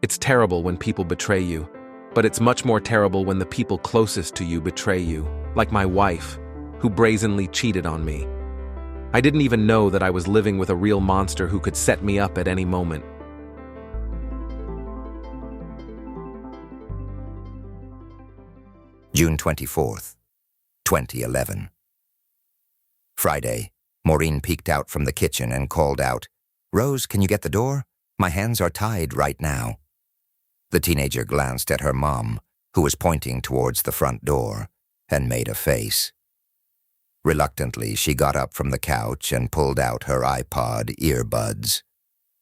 It's terrible when people betray you, but it's much more terrible when the people closest to you betray you, like my wife, who brazenly cheated on me. I didn't even know that I was living with a real monster who could set me up at any moment. June 24th, 2011. Friday, Maureen peeked out from the kitchen and called out, "Rose, can you get the door? My hands are tied right now." The teenager glanced at her mom, who was pointing towards the front door, and made a face. Reluctantly, she got up from the couch and pulled out her iPod earbuds.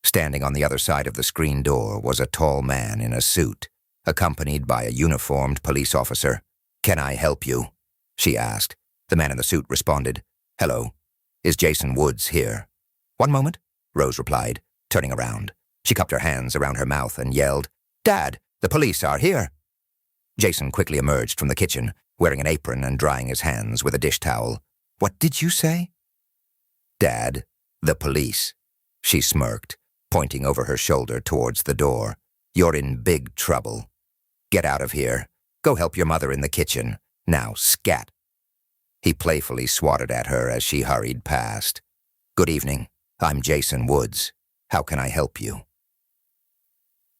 Standing on the other side of the screen door was a tall man in a suit, accompanied by a uniformed police officer. "Can I help you?" she asked. The man in the suit responded, "Hello. Is Jason Woods here?" "One moment," Rose replied, turning around. She cupped her hands around her mouth and yelled, "Dad, the police are here!" Jason quickly emerged from the kitchen, wearing an apron and drying his hands with a dish towel. "What did you say?" "Dad, the police," she smirked, pointing over her shoulder towards the door. "You're in big trouble. Get out of here. Go help your mother in the kitchen. Now, scat." He playfully swatted at her as she hurried past. "Good evening. I'm Jason Woods. How can I help you?"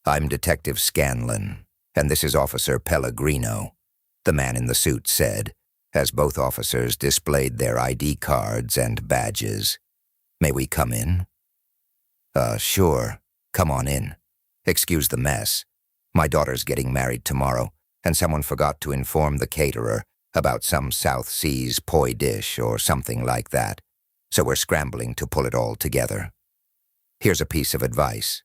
"I'm Detective Scanlon, and this is Officer Pellegrino," the man in the suit said, as both officers displayed their ID cards and badges. "May we come in?" Sure. Come on in. Excuse the mess. My daughter's getting married tomorrow, and someone forgot to inform the caterer about some South Seas poi dish or something like that, so we're scrambling to pull it all together. Here's a piece of advice.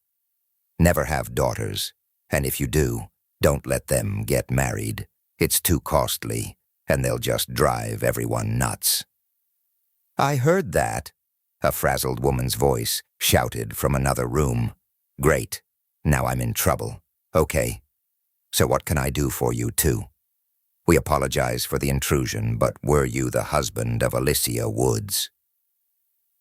Never have daughters, and if you do, don't let them get married. It's too costly, and they'll just drive everyone nuts. "I heard that," a frazzled woman's voice shouted from another room. "Great. Now I'm in trouble. Okay. So what can I do for you, too? We apologize for the intrusion, but were you the husband of Alicia Woods?"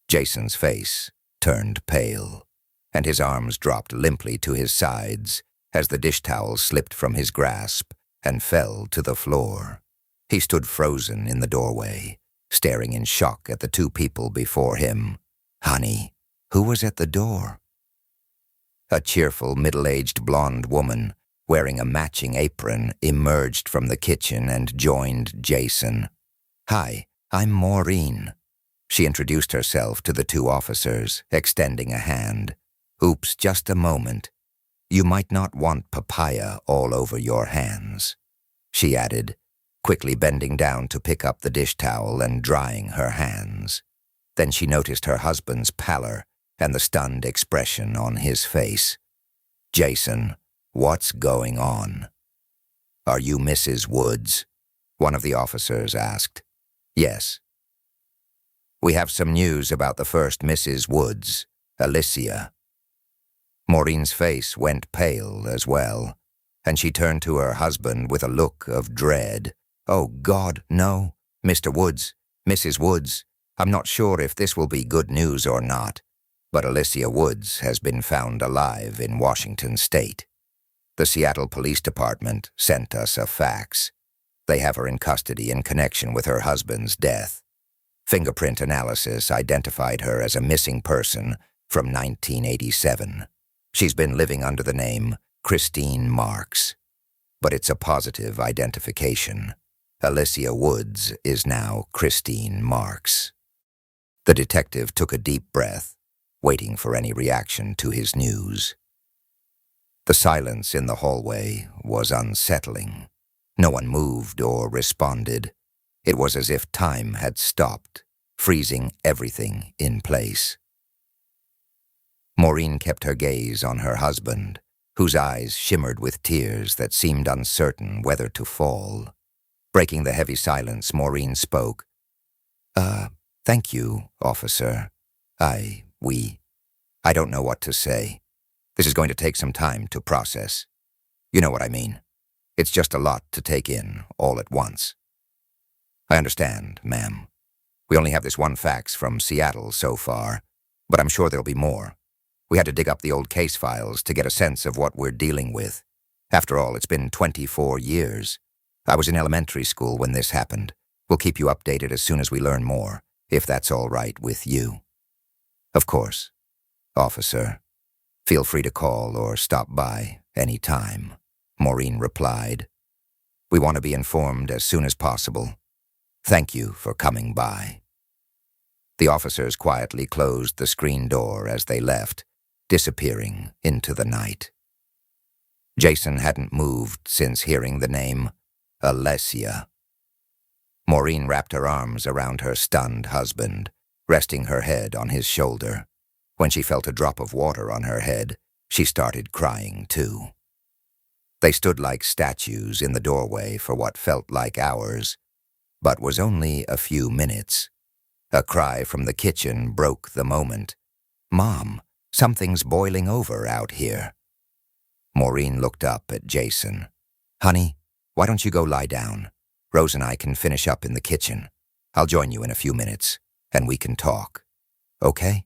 Jason's face turned pale, and his arms dropped limply to his sides as the dish towel slipped from his grasp and fell to the floor. He stood frozen in the doorway, staring in shock at the two people before him. Honey, who was at the door? A cheerful, middle-aged blonde woman, wearing a matching apron, emerged from the kitchen and joined Jason. "Hi, I'm Maureen." She introduced herself to the two officers, extending a hand. "Oops, just a moment. You might not want papaya all over your hands," she added, quickly bending down to pick up the dish towel and drying her hands. Then she noticed her husband's pallor and the stunned expression on his face. "Jason, what's going on?" "Are you Mrs. Woods?" one of the officers asked. "Yes." "We have some news about the first Mrs. Woods, Alicia." Maureen's face went pale as well, and she turned to her husband with a look of dread. "Oh, God, no. Mr. Woods, Mrs. Woods, I'm not sure if this will be good news or not, but Alicia Woods has been found alive in Washington State. The Seattle Police Department sent us a fax. They have her in custody in connection with her husband's death. Fingerprint analysis identified her as a missing person from 1987. She's been living under the name Christine Marks, but it's a positive identification. Alicia Woods is now Christine Marks." The detective took a deep breath, waiting for any reaction to his news. The silence in the hallway was unsettling. No one moved or responded. It was as if time had stopped, freezing everything in place. Maureen kept her gaze on her husband, whose eyes shimmered with tears that seemed uncertain whether to fall. Breaking the heavy silence, Maureen spoke. Thank you, officer. I don't know what to say. This is going to take some time to process. You know what I mean. It's just a lot to take in all at once." "I understand, ma'am. We only have this one fax from Seattle so far, but I'm sure there'll be more. We had to dig up the old case files to get a sense of what we're dealing with. After all, it's been 24 years. I was in elementary school when this happened. We'll keep you updated as soon as we learn more, if that's all right with you. Of course, officer. Feel free to call or stop by any time, Maureen replied. We want to be informed as soon as possible. Thank you for coming by. The officers quietly closed the screen door as they left, disappearing into the night. Jason hadn't moved since hearing the name Alessia. Maureen wrapped her arms around her stunned husband, resting her head on his shoulder. When she felt a drop of water on her head, she started crying too. They stood like statues in the doorway for what felt like hours, but was only a few minutes. A cry from the kitchen broke the moment. Mom, something's boiling over out here. Maureen looked up at Jason. Honey, why don't you go lie down? Rose and I can finish up in the kitchen. I'll join you in a few minutes, and we can talk. Okay?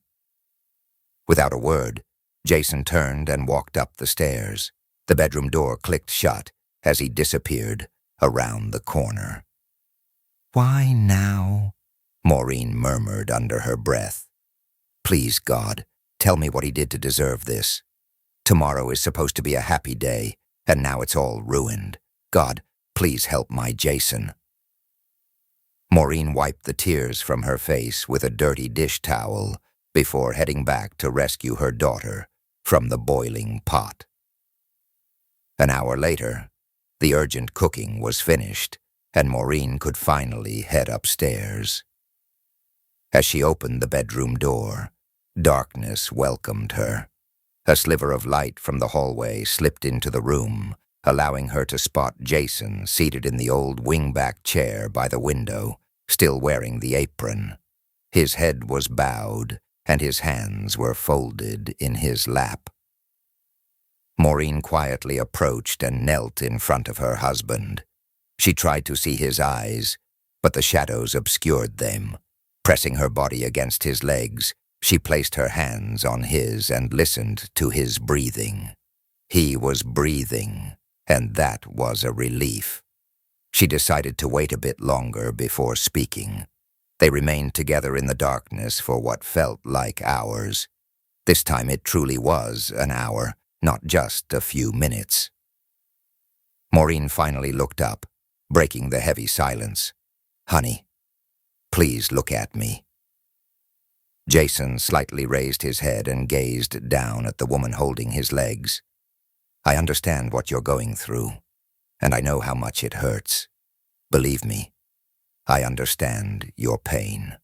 Without a word, Jason turned and walked up the stairs. The bedroom door clicked shut as he disappeared around the corner. Why now? Maureen murmured under her breath. Please, God, tell me what he did to deserve this. Tomorrow is supposed to be a happy day, and now it's all ruined. God, please help my Jason. Maureen wiped the tears from her face with a dirty dish towel before heading back to rescue her daughter from the boiling pot. An hour later, the urgent cooking was finished, and Maureen could finally head upstairs. As she opened the bedroom door, darkness welcomed her. A sliver of light from the hallway slipped into the room, allowing her to spot Jason seated in the old wingback chair by the window, still wearing the apron. His head was bowed, and his hands were folded in his lap. Maureen quietly approached and knelt in front of her husband. She tried to see his eyes, but the shadows obscured them. Pressing her body against his legs, she placed her hands on his and listened to his breathing. He was breathing, and that was a relief. She decided to wait a bit longer before speaking. They remained together in the darkness for what felt like hours. This time it truly was an hour, not just a few minutes. Maureen finally looked up, breaking the heavy silence. Honey, please look at me. Jason slightly raised his head and gazed down at the woman holding his legs. I understand what you're going through, and I know how much it hurts. Believe me, I understand your pain.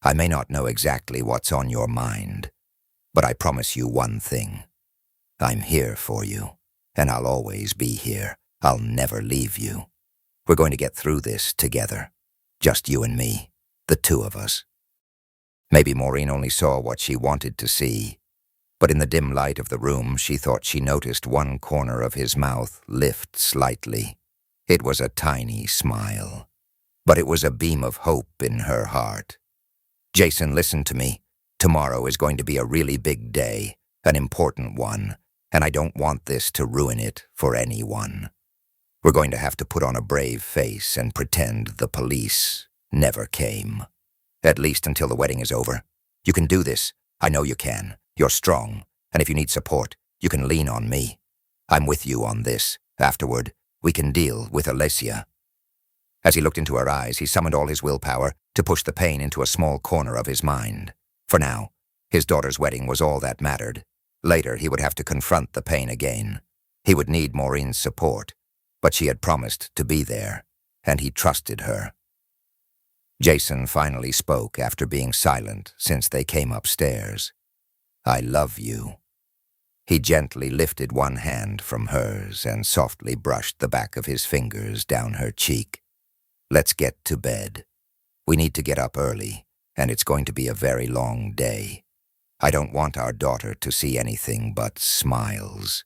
I may not know exactly what's on your mind, but I promise you one thing. I'm here for you, and I'll always be here. I'll never leave you. We're going to get through this together. Just you and me, the two of us. Maybe Maureen only saw what she wanted to see, but in the dim light of the room, she thought she noticed one corner of his mouth lift slightly. It was a tiny smile, but it was a beam of hope in her heart. Jason, listen to me. Tomorrow is going to be a really big day, an important one, and I don't want this to ruin it for anyone. We're going to have to put on a brave face and pretend the police never came. At least until the wedding is over. You can do this. I know you can. You're strong, and if you need support, you can lean on me. I'm with you on this. Afterward, we can deal with Alessia. As he looked into her eyes, he summoned all his willpower to push the pain into a small corner of his mind. For now, his daughter's wedding was all that mattered. Later, he would have to confront the pain again. He would need Maureen's support, but she had promised to be there, and he trusted her. Jason finally spoke after being silent since they came upstairs. I love you. He gently lifted one hand from hers and softly brushed the back of his fingers down her cheek. Let's get to bed. We need to get up early, and it's going to be a very long day. I don't want our daughter to see anything but smiles,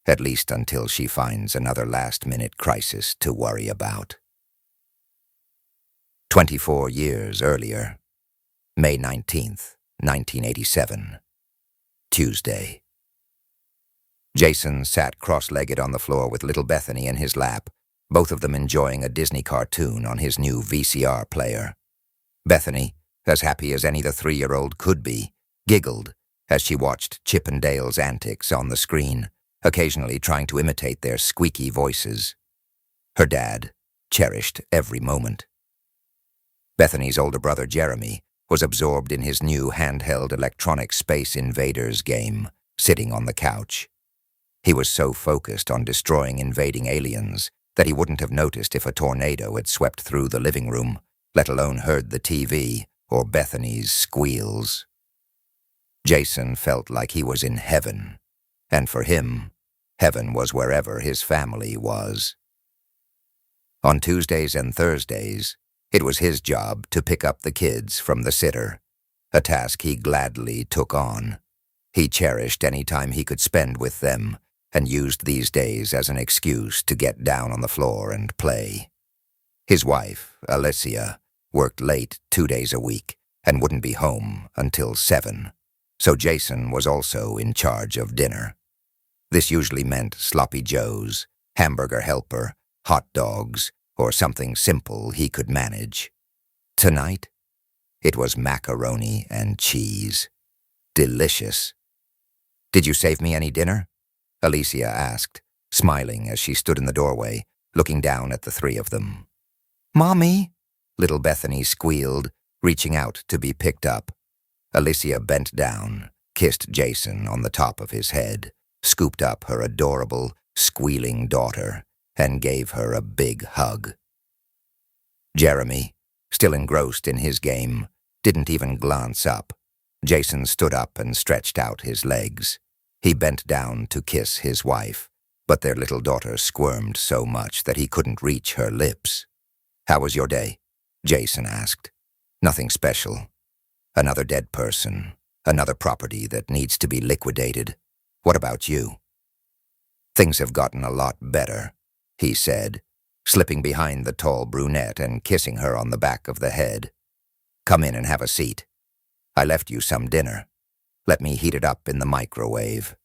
at least until she finds another last-minute crisis to worry about. 24 years earlier, May 19th, 1987. Tuesday. Jason sat cross-legged on the floor with little Bethany in his lap, both of them enjoying a Disney cartoon on his new VCR player. Bethany, as happy as any the 3-year-old could be, giggled as she watched Chip and Dale's antics on the screen, occasionally trying to imitate their squeaky voices. Her dad cherished every moment. Bethany's older brother, Jeremy, was absorbed in his new handheld electronic Space Invaders game, sitting on the couch. He was so focused on destroying invading aliens that he wouldn't have noticed if a tornado had swept through the living room, let alone heard the TV or Bethany's squeals. Jason felt like he was in heaven, and for him, heaven was wherever his family was. On Tuesdays and Thursdays, it was his job to pick up the kids from the sitter, a task he gladly took on. He cherished any time he could spend with them and used these days as an excuse to get down on the floor and play. His wife, Alicia, worked late 2 days a week and wouldn't be home until 7, so Jason was also in charge of dinner. This usually meant sloppy joes, hamburger helper, hot dogs, or something simple he could manage. Tonight, it was macaroni and cheese. Delicious. "Did you save me any dinner?" Alicia asked, smiling as she stood in the doorway, looking down at the 3 of them. "Mommy," little Bethany squealed, reaching out to be picked up. Alicia bent down, kissed Jason on the top of his head, scooped up her adorable, squealing daughter, and gave her a big hug. Jeremy, still engrossed in his game, didn't even glance up. Jason stood up and stretched out his legs. He bent down to kiss his wife, but their little daughter squirmed so much that he couldn't reach her lips. "How was your day?" Jason asked. "Nothing special. Another dead person, another property that needs to be liquidated. What about you?" "Things have gotten a lot better," he said, slipping behind the tall brunette and kissing her on the back of the head. "Come in and have a seat. I left you some dinner. Let me heat it up in the microwave."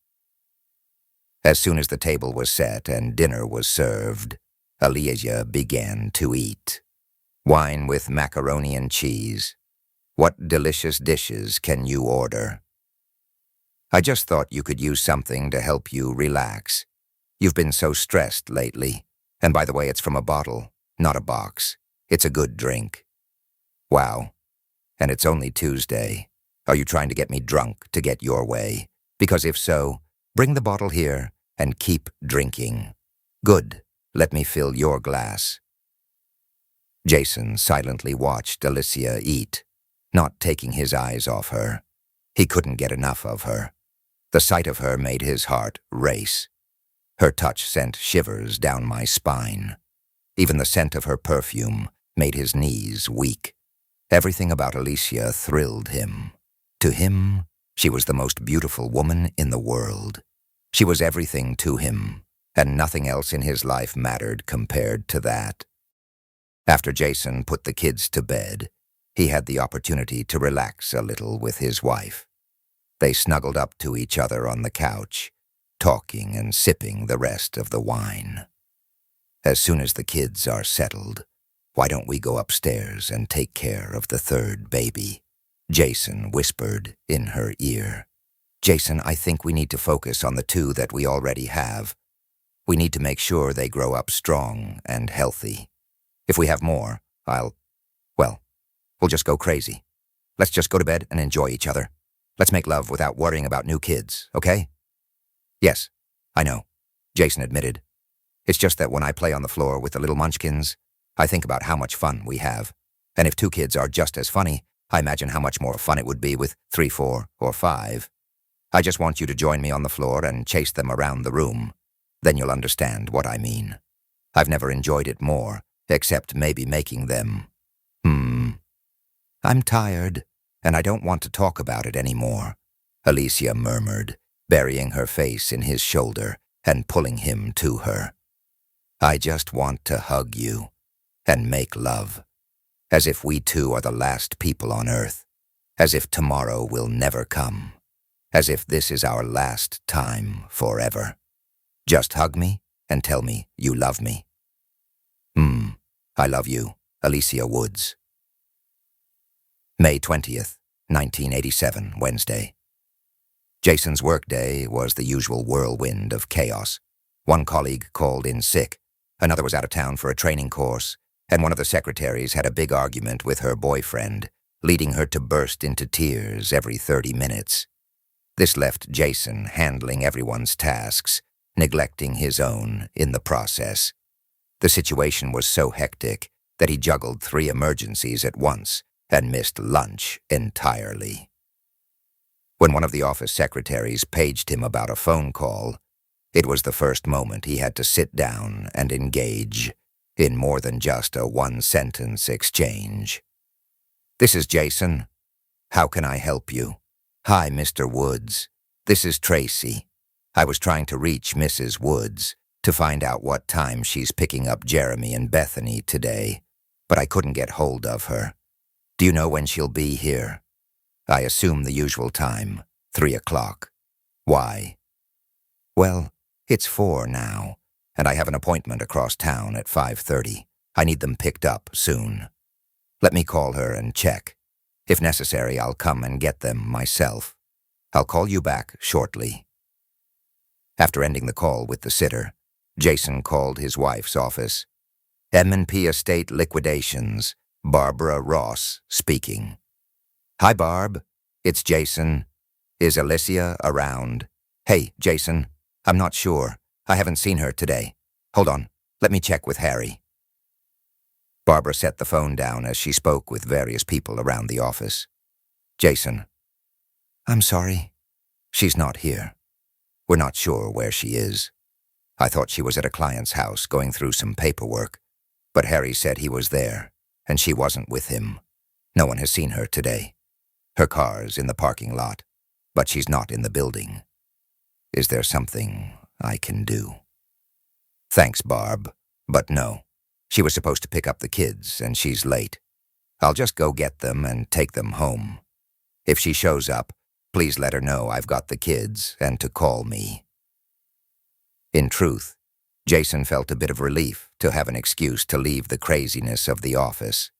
As soon as the table was set and dinner was served, Alicia began to eat. Wine with macaroni and cheese. What delicious dishes can you order? "I just thought you could use something to help you relax. You've been so stressed lately. And by the way, it's from a bottle, not a box. It's a good drink." "Wow. And it's only Tuesday. Are you trying to get me drunk to get your way? Because if so, bring the bottle here and keep drinking." "Good. Let me fill your glass." Jason silently watched Alicia eat, not taking his eyes off her. He couldn't get enough of her. The sight of her made his heart race. Her touch sent shivers down my spine. Even the scent of her perfume made his knees weak. Everything about Alicia thrilled him. To him, she was the most beautiful woman in the world. She was everything to him, and nothing else in his life mattered compared to that. After Jason put the kids to bed, he had the opportunity to relax a little with his wife. They snuggled up to each other on the couch, talking and sipping the rest of the wine. "As soon as the kids are settled, why don't we go upstairs and take care of the 3rd baby?" Jason whispered in her ear. "Jason, I think we need to focus on the 2 that we already have. We need to make sure they grow up strong and healthy. If we have more, we'll just go crazy. Let's just go to bed and enjoy each other. Let's make love without worrying about new kids, okay?" "Yes, I know," Jason admitted. "It's just that when I play on the floor with the little munchkins, I think about how much fun we have. And if 2 kids are just as funny, I imagine how much more fun it would be with 3, 4, or 5. I just want you to join me on the floor and chase them around the room. Then you'll understand what I mean. I've never enjoyed it more, except maybe making them. I'm tired, and I don't want to talk about it anymore," Alicia murmured, burying her face in his shoulder and pulling him to her. "I just want to hug you and make love, as if we 2 are the last people on Earth, as if tomorrow will never come. as if this is our last time forever. Just hug me and tell me you love me. I love you, Alicia Woods. May 20th, 1987, Wednesday. Jason's workday was the usual whirlwind of chaos. One colleague called in sick, another was out of town for a training course, and one of the secretaries had a big argument with her boyfriend, leading her to burst into tears every 30 minutes. This left Jason handling everyone's tasks, neglecting his own in the process. The situation was so hectic that he juggled 3 emergencies at once and missed lunch entirely. When one of the office secretaries paged him about a phone call, it was the first moment he had to sit down and engage in more than just a one-sentence exchange. "This is Jason. How can I help you?" "Hi, Mr. Woods. This is Tracy. I was trying to reach Mrs. Woods to find out what time she's picking up Jeremy and Bethany today, but I couldn't get hold of her. Do you know when she'll be here?" "I assume the usual time, 3 o'clock. "Why?" "Well, it's 4 now, and I have an appointment across town at 5:30. I need them picked up soon. Let me call her and check. If necessary, I'll come and get them myself. I'll call you back shortly." After ending the call with the sitter, Jason called his wife's office. "M&P Estate Liquidations, Barbara Ross speaking." "Hi, Barb. It's Jason. Is Alicia around?" "Hey, Jason. I'm not sure. I haven't seen her today. Hold on. Let me check with Harry." Barbara set the phone down as she spoke with various people around the office. "Jason. I'm sorry. She's not here. We're not sure where she is. I thought she was at a client's house going through some paperwork, but Harry said he was there, and she wasn't with him. No one has seen her today. Her car's in the parking lot, but she's not in the building. Is there something I can do?" "Thanks, Barb, but no. She was supposed to pick up the kids, and she's late. I'll just go get them and take them home. If she shows up, please let her know I've got the kids and to call me." In truth, Jason felt a bit of relief to have an excuse to leave the craziness of the office.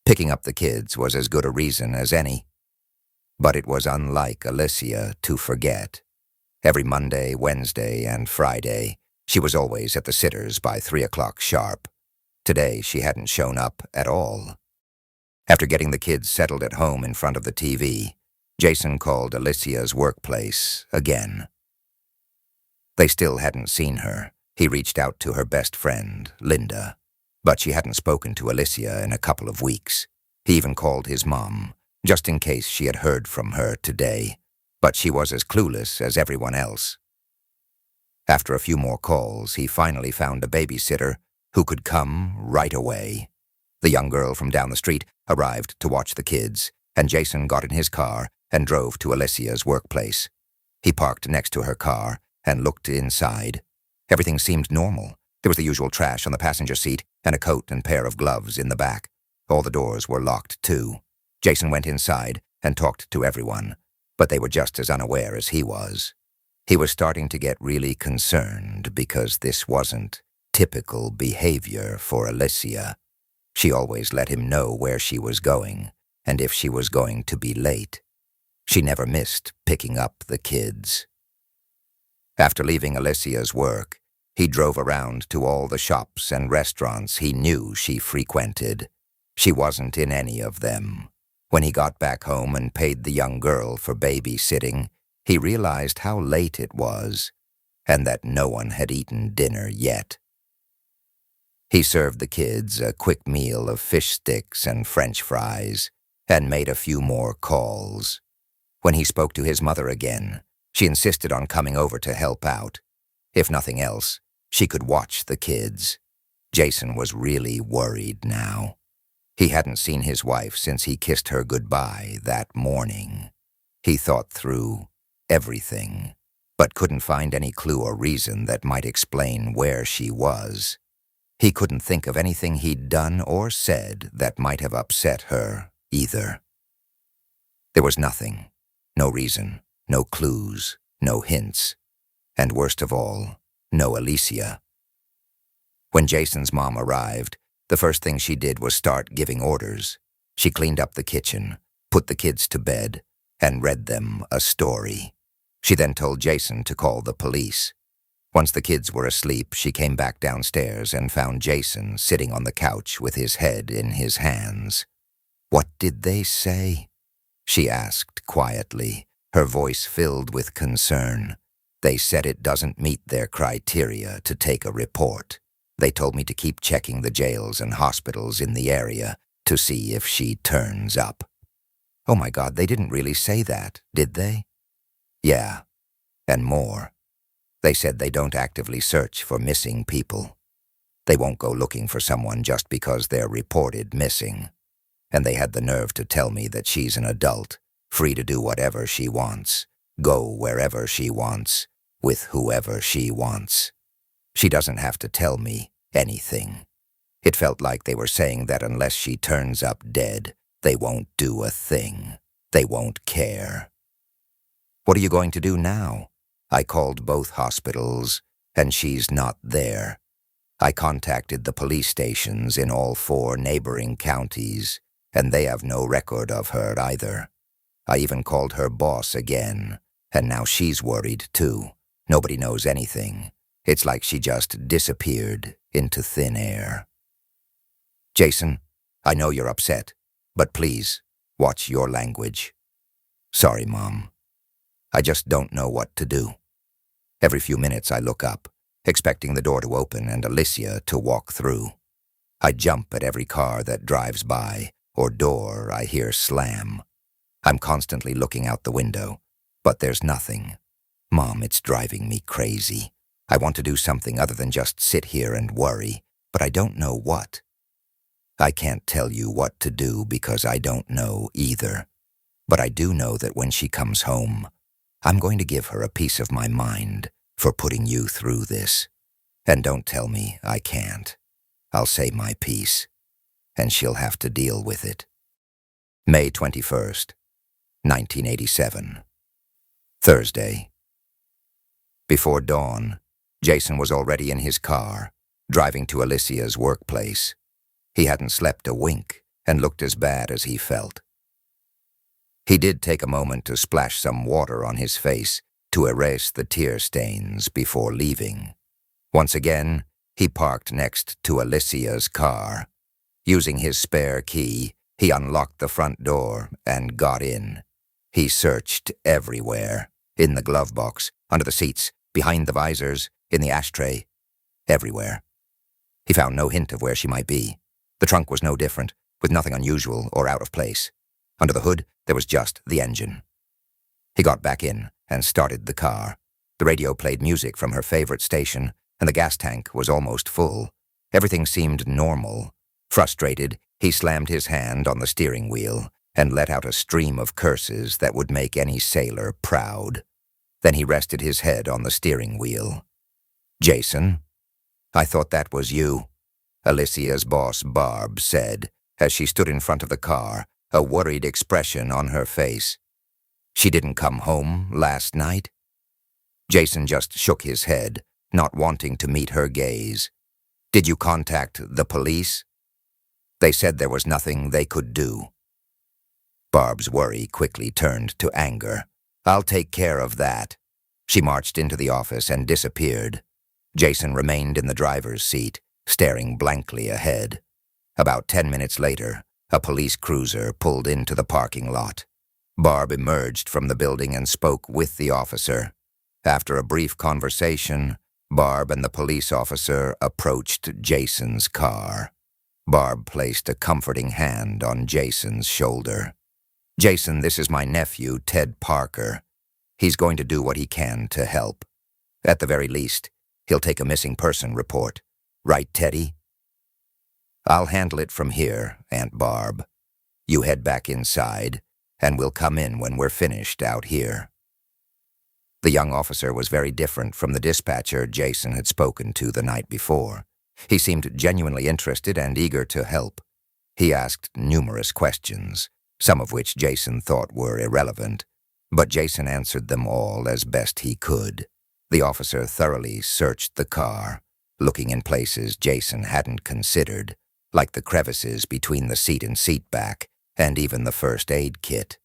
Picking up the kids was as good a reason as any. But it was unlike Alicia to forget. Every Monday, Wednesday, and Friday, she was always at the sitters by 3 o'clock sharp. Today, she hadn't shown up at all. After getting the kids settled at home in front of the TV, Jason called Alicia's workplace again. They still hadn't seen her. He reached out to her best friend, Linda, but she hadn't spoken to Alicia in a couple of weeks. He even called his mom, just in case she had heard from her today, but she was as clueless as everyone else. After a few more calls, he finally found a babysitter who could come right away. The young girl from down the street arrived to watch the kids, and Jason got in his car and drove to Alicia's workplace. He parked next to her car and looked inside. Everything seemed normal. There was the usual trash on the passenger seat and a coat and pair of gloves in the back. All the doors were locked, too. Jason went inside and talked to everyone, but they were just as unaware as he was. He was starting to get really concerned because this wasn't typical behavior for Alicia. She always let him know where she was going and if she was going to be late. She never missed picking up the kids. After leaving Alicia's work, he drove around to all the shops and restaurants he knew she frequented. She wasn't in any of them. When he got back home and paid the young girl for babysitting, he realized how late it was, and that no one had eaten dinner yet. He served the kids a quick meal of fish sticks and French fries, and made a few more calls. When he spoke to his mother again, she insisted on coming over to help out. If nothing else, she could watch the kids. Jason was really worried now. He hadn't seen his wife since he kissed her goodbye that morning. He thought through everything, but couldn't find any clue or reason that might explain where she was. He couldn't think of anything he'd done or said that might have upset her either. There was nothing, no reason, no clues, no hints, and worst of all, no Alicia. When Jason's mom arrived, the first thing she did was start giving orders. She cleaned up the kitchen, put the kids to bed, and read them a story. She then told Jason to call the police. Once the kids were asleep, she came back downstairs and found Jason sitting on the couch with his head in his hands. "What did they say?" she asked quietly, her voice filled with concern. "They said it doesn't meet their criteria to take a report. They told me to keep checking the jails and hospitals in the area to see if she turns up." "Oh my God, they didn't really say that, did they?" "Yeah, and more. They said they don't actively search for missing people. They won't go looking for someone just because they're reported missing. And they had the nerve to tell me that she's an adult, free to do whatever she wants, go wherever she wants, with whoever she wants. She doesn't have to tell me anything." It felt like they were saying that unless she turns up dead, they won't do a thing. They won't care. "What are you going to do now?" "I called both hospitals, and she's not there. I contacted the police stations in all 4 neighboring counties, and they have no record of her either. I even called her boss again, and now she's worried too. Nobody knows anything. It's like she just disappeared into thin air." "Jason, I know you're upset, but please, watch your language." "Sorry, Mom. I just don't know what to do." Every few minutes I look up, expecting the door to open and Alicia to walk through. I jump at every car that drives by or door I hear slam. I'm constantly looking out the window, but there's nothing. Mom, it's driving me crazy. I want to do something other than just sit here and worry, but I don't know what. I can't tell you what to do because I don't know either. But I do know that when she comes home, I'm going to give her a piece of my mind for putting you through this. And don't tell me I can't. I'll say my piece, and she'll have to deal with it. May 21st, 1987. Thursday. Before dawn, Jason was already in his car, driving to Alicia's workplace. He hadn't slept a wink and looked as bad as he felt. He did take a moment to splash some water on his face to erase the tear stains before leaving. Once again, he parked next to Alicia's car. Using his spare key, he unlocked the front door and got in. He searched everywhere, in the glove box, under the seats, behind the visors, in the ashtray, everywhere. He found no hint of where she might be. The trunk was no different, with nothing unusual or out of place. Under the hood, there was just the engine. He got back in and started the car. The radio played music from her favorite station, and the gas tank was almost full. Everything seemed normal. Frustrated, he slammed his hand on the steering wheel and let out a stream of curses that would make any sailor proud. Then he rested his head on the steering wheel. "Jason, I thought that was you," Alicia's boss Barb said as she stood in front of the car, a worried expression on her face. "She didn't come home last night?" Jason just shook his head, not wanting to meet her gaze. "Did you contact the police?" "They said there was nothing they could do." Barb's worry quickly turned to anger. "I'll take care of that." She marched into the office and disappeared. Jason remained in the driver's seat, staring blankly ahead. About 10 minutes later, a police cruiser pulled into the parking lot. Barb emerged from the building and spoke with the officer. After a brief conversation, Barb and the police officer approached Jason's car. Barb placed a comforting hand on Jason's shoulder. "Jason, this is my nephew, Ted Parker. He's going to do what he can to help. At the very least, he'll take a missing person report. Right, Teddy?" "I'll handle it from here, Aunt Barb. You head back inside, and we'll come in when we're finished out here." The young officer was very different from the dispatcher Jason had spoken to the night before. He seemed genuinely interested and eager to help. He asked numerous questions, some of which Jason thought were irrelevant, But Jason answered them all as best he could. The officer thoroughly searched the car, looking in places Jason hadn't considered, like the crevices between the seat and seat back, and even the first aid kit.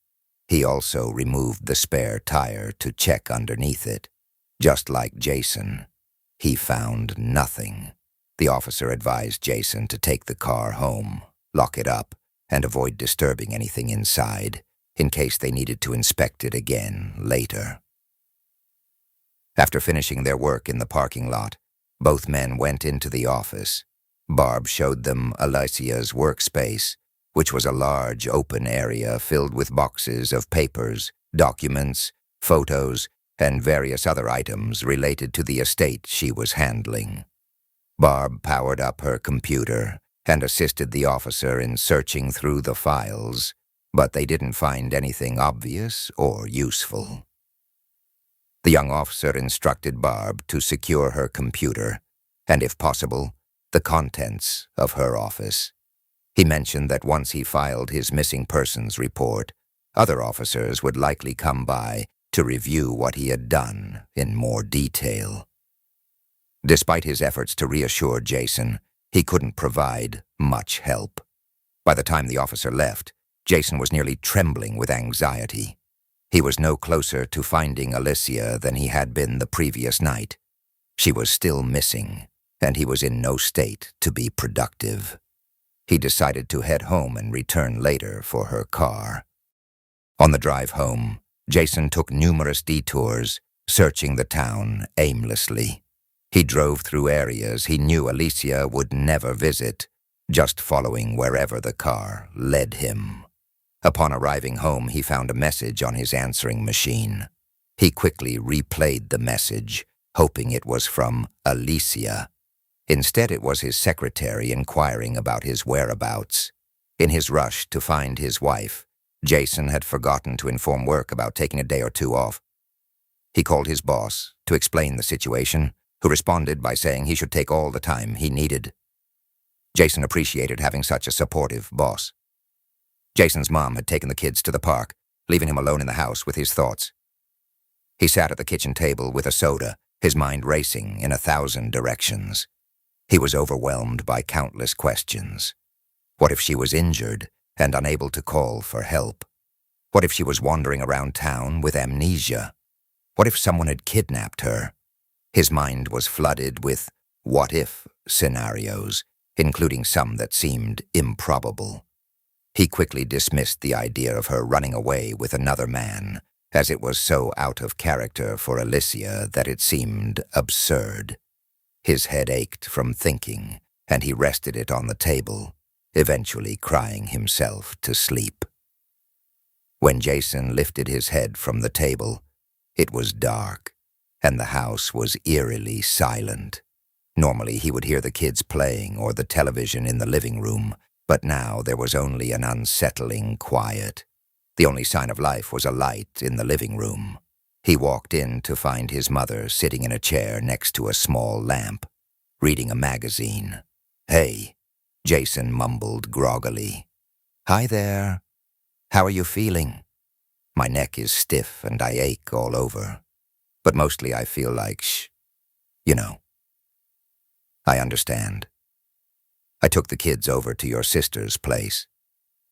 He also removed the spare tire to check underneath it. Just like Jason, he found nothing. The officer advised Jason to take the car home, lock it up, and avoid disturbing anything inside, in case they needed to inspect it again later. After finishing their work in the parking lot, both men went into the office. Barb showed them Alicia's workspace, which was a large open area filled with boxes of papers, documents, photos, and various other items related to the estate she was handling. Barb powered up her computer and assisted the officer in searching through the files, but they didn't find anything obvious or useful. The young officer instructed Barb to secure her computer, and if possible, the contents of her office. He mentioned that once he filed his missing persons report, other officers would likely come by to review what he had done in more detail. Despite his efforts to reassure Jason, he couldn't provide much help. By the time the officer left, Jason was nearly trembling with anxiety. He was no closer to finding Alicia than he had been the previous night. She was still missing, and he was in no state to be productive. He decided to head home and return later for her car. On the drive home, Jason took numerous detours, searching the town aimlessly. He drove through areas he knew Alicia would never visit, just following wherever the car led him. Upon arriving home, he found a message on his answering machine. He quickly replayed the message, hoping it was from Alicia. Instead, it was his secretary inquiring about his whereabouts. In his rush to find his wife, Jason had forgotten to inform work about taking a day or two off. He called his boss to explain the situation, who responded by saying he should take all the time he needed. Jason appreciated having such a supportive boss. Jason's mom had taken the kids to the park, leaving him alone in the house with his thoughts. He sat at the kitchen table with a soda, his mind racing in 1,000 directions. He was overwhelmed by countless questions. What if she was injured and unable to call for help? What if she was wandering around town with amnesia? What if someone had kidnapped her? His mind was flooded with what-if scenarios, including some that seemed improbable. He quickly dismissed the idea of her running away with another man, as it was so out of character for Alicia that it seemed absurd. His head ached from thinking, and he rested it on the table, eventually crying himself to sleep. When Jason lifted his head from the table, it was dark, and the house was eerily silent. Normally he would hear the kids playing or the television in the living room, but now there was only an unsettling quiet. The only sign of life was a light in the living room. He walked in to find his mother sitting in a chair next to a small lamp, reading a magazine. "Hey," Jason mumbled groggily. "Hi there. How are you feeling?" "My neck is stiff and I ache all over. But mostly I feel like you know." "I understand. I took the kids over to your sister's place.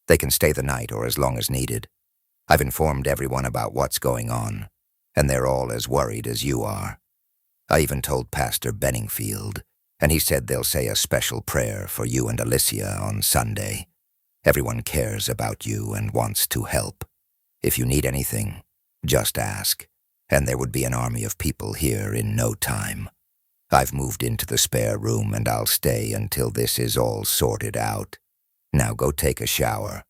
They can stay the night or as long as needed. I've informed everyone about what's going on, and they're all as worried as you are. I even told Pastor Benningfield, and he said they'll say a special prayer for you and Alicia on Sunday. Everyone cares about you and wants to help. If you need anything, just ask, and there would be an army of people here in no time. I've moved into the spare room and I'll stay until this is all sorted out. Now go take a shower.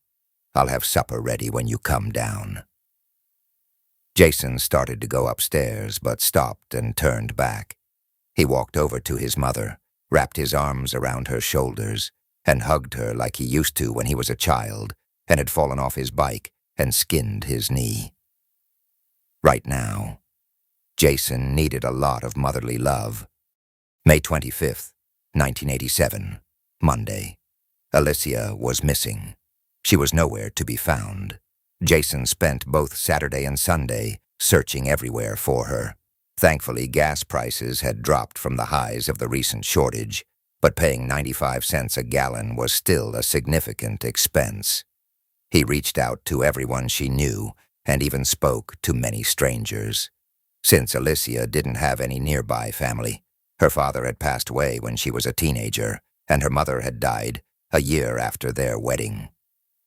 I'll have supper ready when you come down." Jason started to go upstairs but stopped and turned back. He walked over to his mother, wrapped his arms around her shoulders, and hugged her like he used to when he was a child and had fallen off his bike and skinned his knee. Right now, Jason needed a lot of motherly love. May 25th, 1987, Monday. Alicia was missing. She was nowhere to be found. Jason spent both Saturday and Sunday searching everywhere for her. Thankfully, gas prices had dropped from the highs of the recent shortage, but paying 95 cents a gallon was still a significant expense. He reached out to everyone she knew and even spoke to many strangers. Since Alicia didn't have any nearby family, her father had passed away when she was a teenager, and her mother had died a year after their wedding.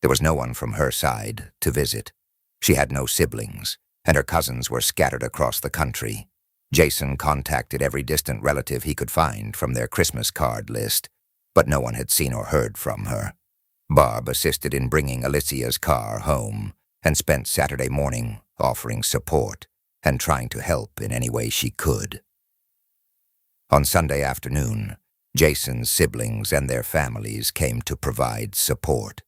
There was no one from her side to visit. She had no siblings, and her cousins were scattered across the country. Jason contacted every distant relative he could find from their Christmas card list, but no one had seen or heard from her. Barb assisted in bringing Alicia's car home and spent Saturday morning offering support and trying to help in any way she could. On Sunday afternoon, Jason's siblings and their families came to provide support.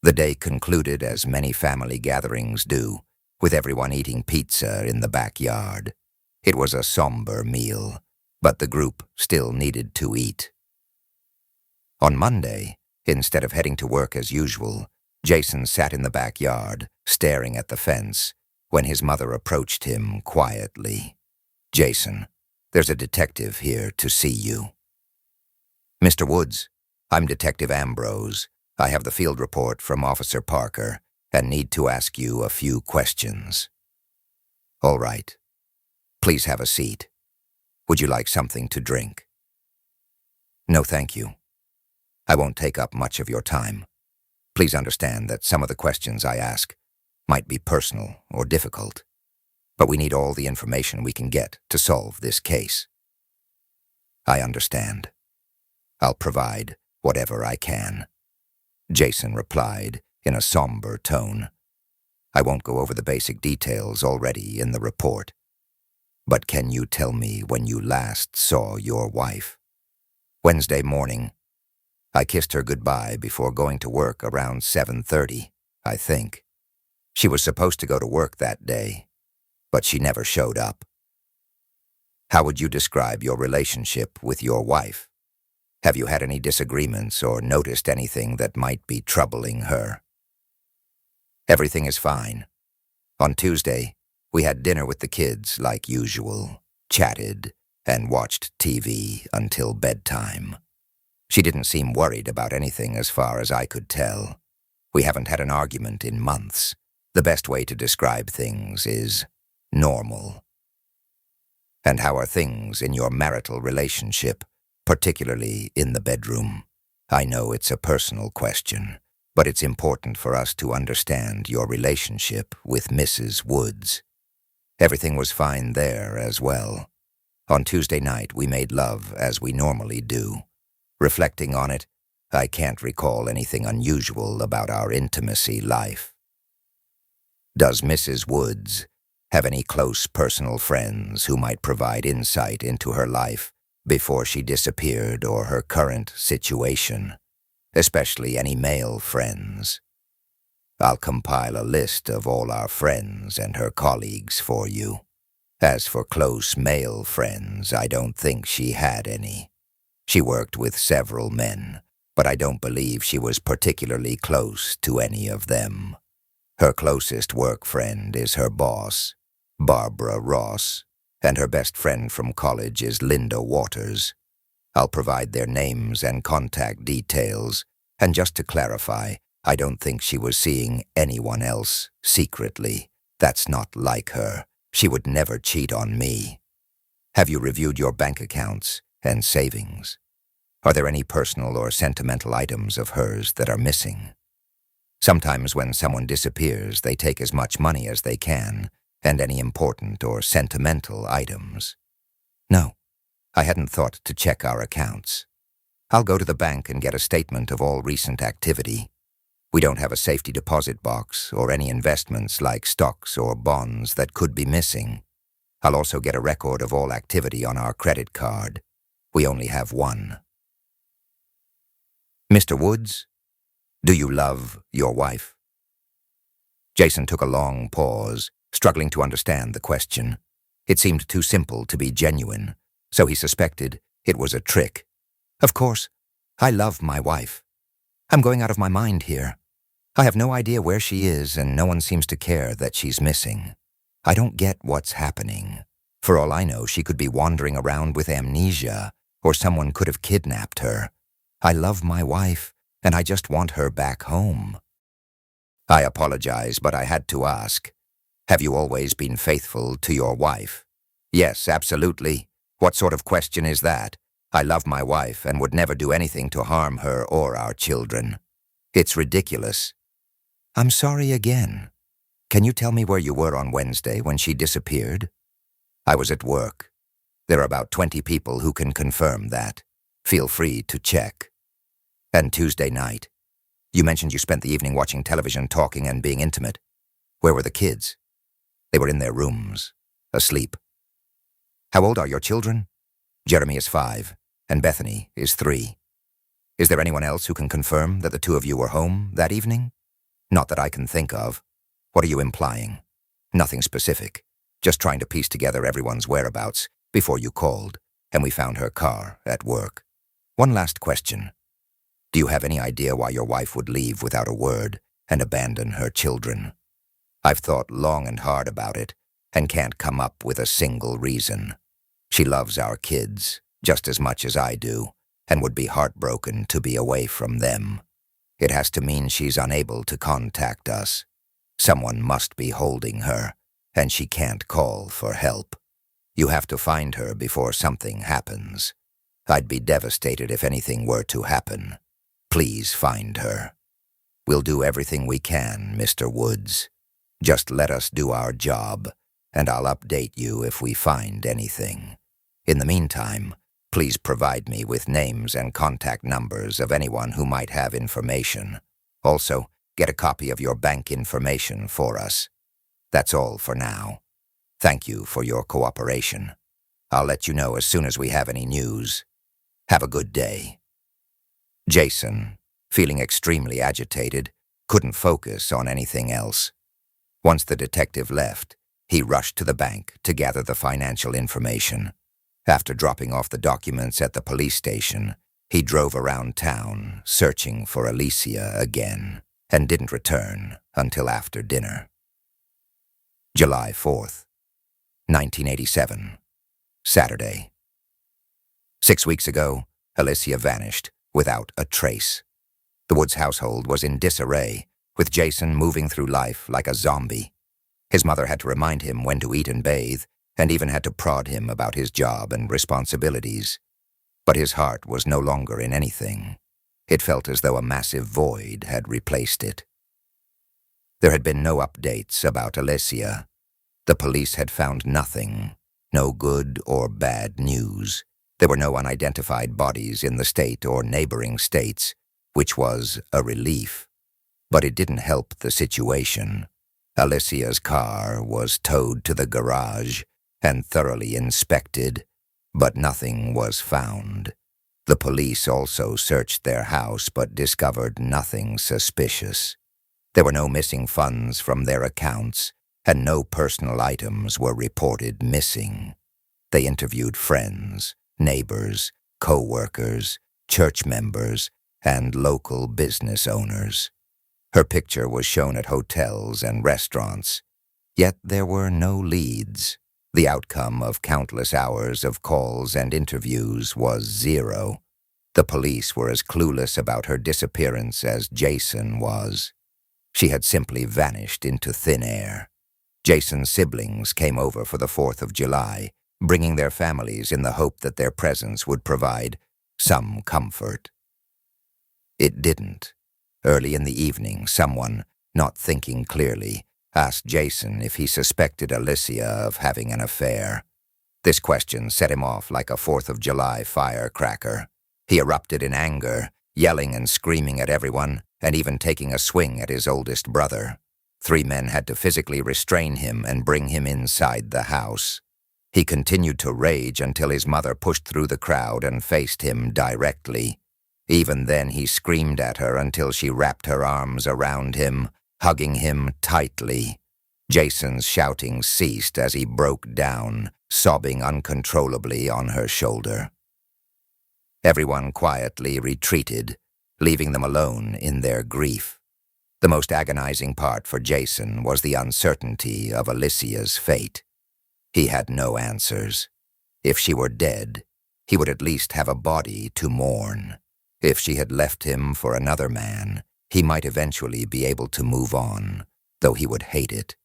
The day concluded as many family gatherings do, with everyone eating pizza in the backyard. It was a somber meal, but the group still needed to eat. On Monday, instead of heading to work as usual, Jason sat in the backyard, staring at the fence, when his mother approached him quietly. "Jason, there's a detective here to see you." "Mr. Woods, I'm Detective Ambrose. I have the field report from Officer Parker and need to ask you a few questions." "All right. Please have a seat. Would you like something to drink?" "No, thank you. I won't take up much of your time. Please understand that some of the questions I ask might be personal or difficult, but we need all the information we can get to solve this case." "I understand. I'll provide whatever I can," Jason replied in a somber tone. "I won't go over the basic details already in the report, but can you tell me when you last saw your wife?" "Wednesday morning. I kissed her goodbye before going to work around 7:30, I think. She was supposed to go to work that day, but she never showed up." "How would you describe your relationship with your wife? Have you had any disagreements or noticed anything that might be troubling her?" "Everything is fine. On Tuesday, we had dinner with the kids like usual, chatted, and watched TV until bedtime. She didn't seem worried about anything as far as I could tell. We haven't had an argument in months. The best way to describe things is normal." "And how are things in your marital relationship, particularly in the bedroom? I know it's a personal question, but it's important for us to understand your relationship with Mrs. Woods." "Everything was fine there as well. On Tuesday night, we made love as we normally do. Reflecting on it, I can't recall anything unusual about our intimacy life." "Does Mrs. Woods have any close personal friends who might provide insight into her life before she disappeared or her current situation, especially any male friends?" "I'll compile a list of all our friends and her colleagues for you. As for close male friends, I don't think she had any. She worked with several men, but I don't believe she was particularly close to any of them. Her closest work friend is her boss, Barbara Ross, and her best friend from college is Linda Waters. I'll provide their names and contact details, and just to clarify, I don't think she was seeing anyone else secretly. That's not like her. She would never cheat on me." "Have you reviewed your bank accounts and savings? Are there any personal or sentimental items of hers that are missing? Sometimes when someone disappears, they take as much money as they can, and any important or sentimental items." "No, I hadn't thought to check our accounts. I'll go to the bank and get a statement of all recent activity. We don't have a safety deposit box or any investments like stocks or bonds that could be missing. I'll also get a record of all activity on our credit card. We only have one." "Mr. Woods, do you love your wife?" Jason took a long pause, struggling to understand the question. It seemed too simple to be genuine, so he suspected it was a trick. "Of course, I love my wife. I'm going out of my mind here. I have no idea where she is, and no one seems to care that she's missing. I don't get what's happening. For all I know, she could be wandering around with amnesia, or someone could have kidnapped her. I love my wife, and I just want her back home. I apologize, but I had to ask. Have you always been faithful to your wife? Yes, absolutely. What sort of question is that? I love my wife and would never do anything to harm her or our children. It's ridiculous. I'm sorry again. Can you tell me where you were on Wednesday when she disappeared? I was at work. There are about 20 people who can confirm that. Feel free to check. And Tuesday night? You mentioned you spent the evening watching television, talking and being intimate. Where were the kids? They were in their rooms, asleep. How old are your children? Jeremy is 5, and Bethany is 3. Is there anyone else who can confirm that the two of you were home that evening? Not that I can think of. What are you implying? Nothing specific. Just trying to piece together everyone's whereabouts before you called, and we found her car at work. One last question. Do you have any idea why your wife would leave without a word and abandon her children? I've thought long and hard about it and can't come up with a single reason. She loves our kids just as much as I do and would be heartbroken to be away from them. It has to mean she's unable to contact us. Someone must be holding her, and she can't call for help. You have to find her before something happens. I'd be devastated if anything were to happen. Please find her. We'll do everything we can, Mr. Woods. Just let us do our job, and I'll update you if we find anything. In the meantime, please provide me with names and contact numbers of anyone who might have information. Also, get a copy of your bank information for us. That's all for now. Thank you for your cooperation. I'll let you know as soon as we have any news. Have a good day. Jason, feeling extremely agitated, couldn't focus on anything else. Once the detective left, he rushed to the bank to gather the financial information. After dropping off the documents at the police station, he drove around town searching for Alicia again and didn't return until after dinner. July 4th, 1987, Saturday. 6 weeks ago, Alicia vanished without a trace. The Woods household was in disarray, with Jason moving through life like a zombie. His mother had to remind him when to eat and bathe, and even had to prod him about his job and responsibilities. But his heart was no longer in anything. It felt as though a massive void had replaced it. There had been no updates about Alicia. The police had found nothing, no good or bad news. There were no unidentified bodies in the state or neighboring states, which was a relief. But it didn't help the situation. Alicia's car was towed to the garage and thoroughly inspected, but nothing was found. The police also searched their house but discovered nothing suspicious. There were no missing funds from their accounts, and no personal items were reported missing. They interviewed friends, neighbors, co-workers, church members, and local business owners. Her picture was shown at hotels and restaurants, yet there were no leads. The outcome of countless hours of calls and interviews was 0. The police were as clueless about her disappearance as Jason was. She had simply vanished into thin air. Jason's siblings came over for the 4th of July, bringing their families in the hope that their presence would provide some comfort. It didn't. Early in the evening, someone, not thinking clearly, asked Jason if he suspected Alicia of having an affair. This question set him off like a 4th of July firecracker. He erupted in anger, yelling and screaming at everyone, and even taking a swing at his oldest brother. 3 men had to physically restrain him and bring him inside the house. He continued to rage until his mother pushed through the crowd and faced him directly. Even then, he screamed at her until she wrapped her arms around him, hugging him tightly. Jason's shouting ceased as he broke down, sobbing uncontrollably on her shoulder. Everyone quietly retreated, leaving them alone in their grief. The most agonizing part for Jason was the uncertainty of Alicia's fate. He had no answers. If she were dead, he would at least have a body to mourn. If she had left him for another man, he might eventually be able to move on, though he would hate it.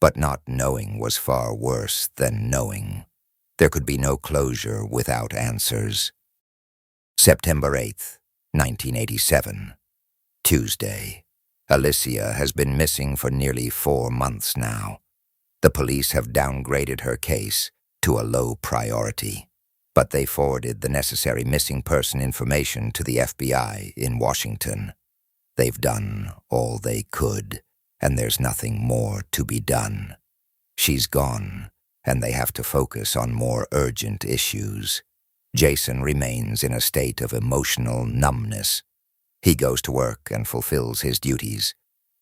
But not knowing was far worse than knowing. There could be no closure without answers. September 8th, 1987. Tuesday. Alicia has been missing for nearly 4 months now. The police have downgraded her case to a low priority, but they forwarded the necessary missing person information to the FBI in Washington. They've done all they could, and there's nothing more to be done. She's gone, and they have to focus on more urgent issues. Jason remains in a state of emotional numbness. He goes to work and fulfills his duties,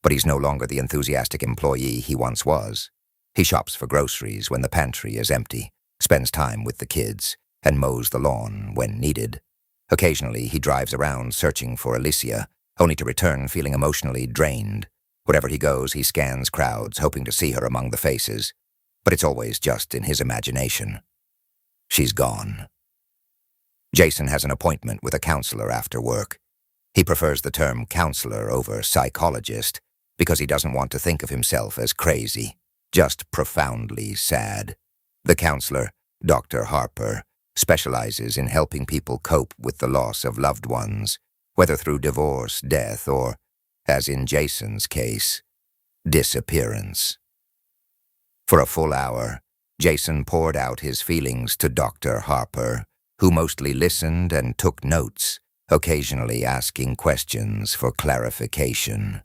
but he's no longer the enthusiastic employee he once was. He shops for groceries when the pantry is empty, spends time with the kids, and mows the lawn when needed. Occasionally, he drives around searching for Alicia, only to return feeling emotionally drained. Wherever he goes, he scans crowds, hoping to see her among the faces, but it's always just in his imagination. She's gone. Jason has an appointment with a counselor after work. He prefers the term counselor over psychologist because he doesn't want to think of himself as crazy, just profoundly sad. The counselor, Dr. Harper, specializes in helping people cope with the loss of loved ones, whether through divorce, death, or, as in Jason's case, disappearance. For a full hour, Jason poured out his feelings to Dr. Harper, who mostly listened and took notes, occasionally asking questions for clarification.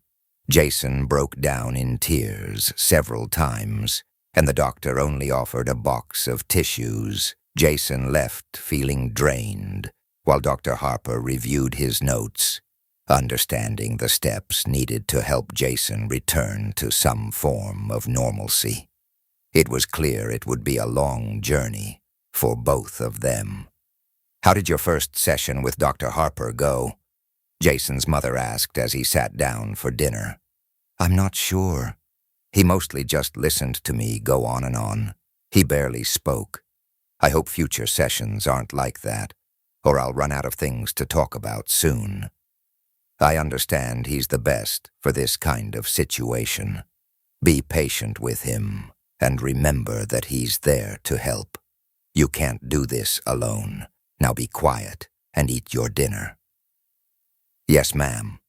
Jason broke down in tears several times, and the doctor only offered a box of tissues. Jason left feeling drained, while Dr. Harper reviewed his notes, understanding the steps needed to help Jason return to some form of normalcy. It was clear it would be a long journey for both of them. "How did your first session with Dr. Harper go?" Jason's mother asked as he sat down for dinner. "I'm not sure. He mostly just listened to me go on and on. He barely spoke. I hope future sessions aren't like that, or I'll run out of things to talk about soon. I understand he's the best for this kind of situation. Be patient with him, and remember that he's there to help. You can't do this alone. Now be quiet and eat your dinner." "Yes, ma'am."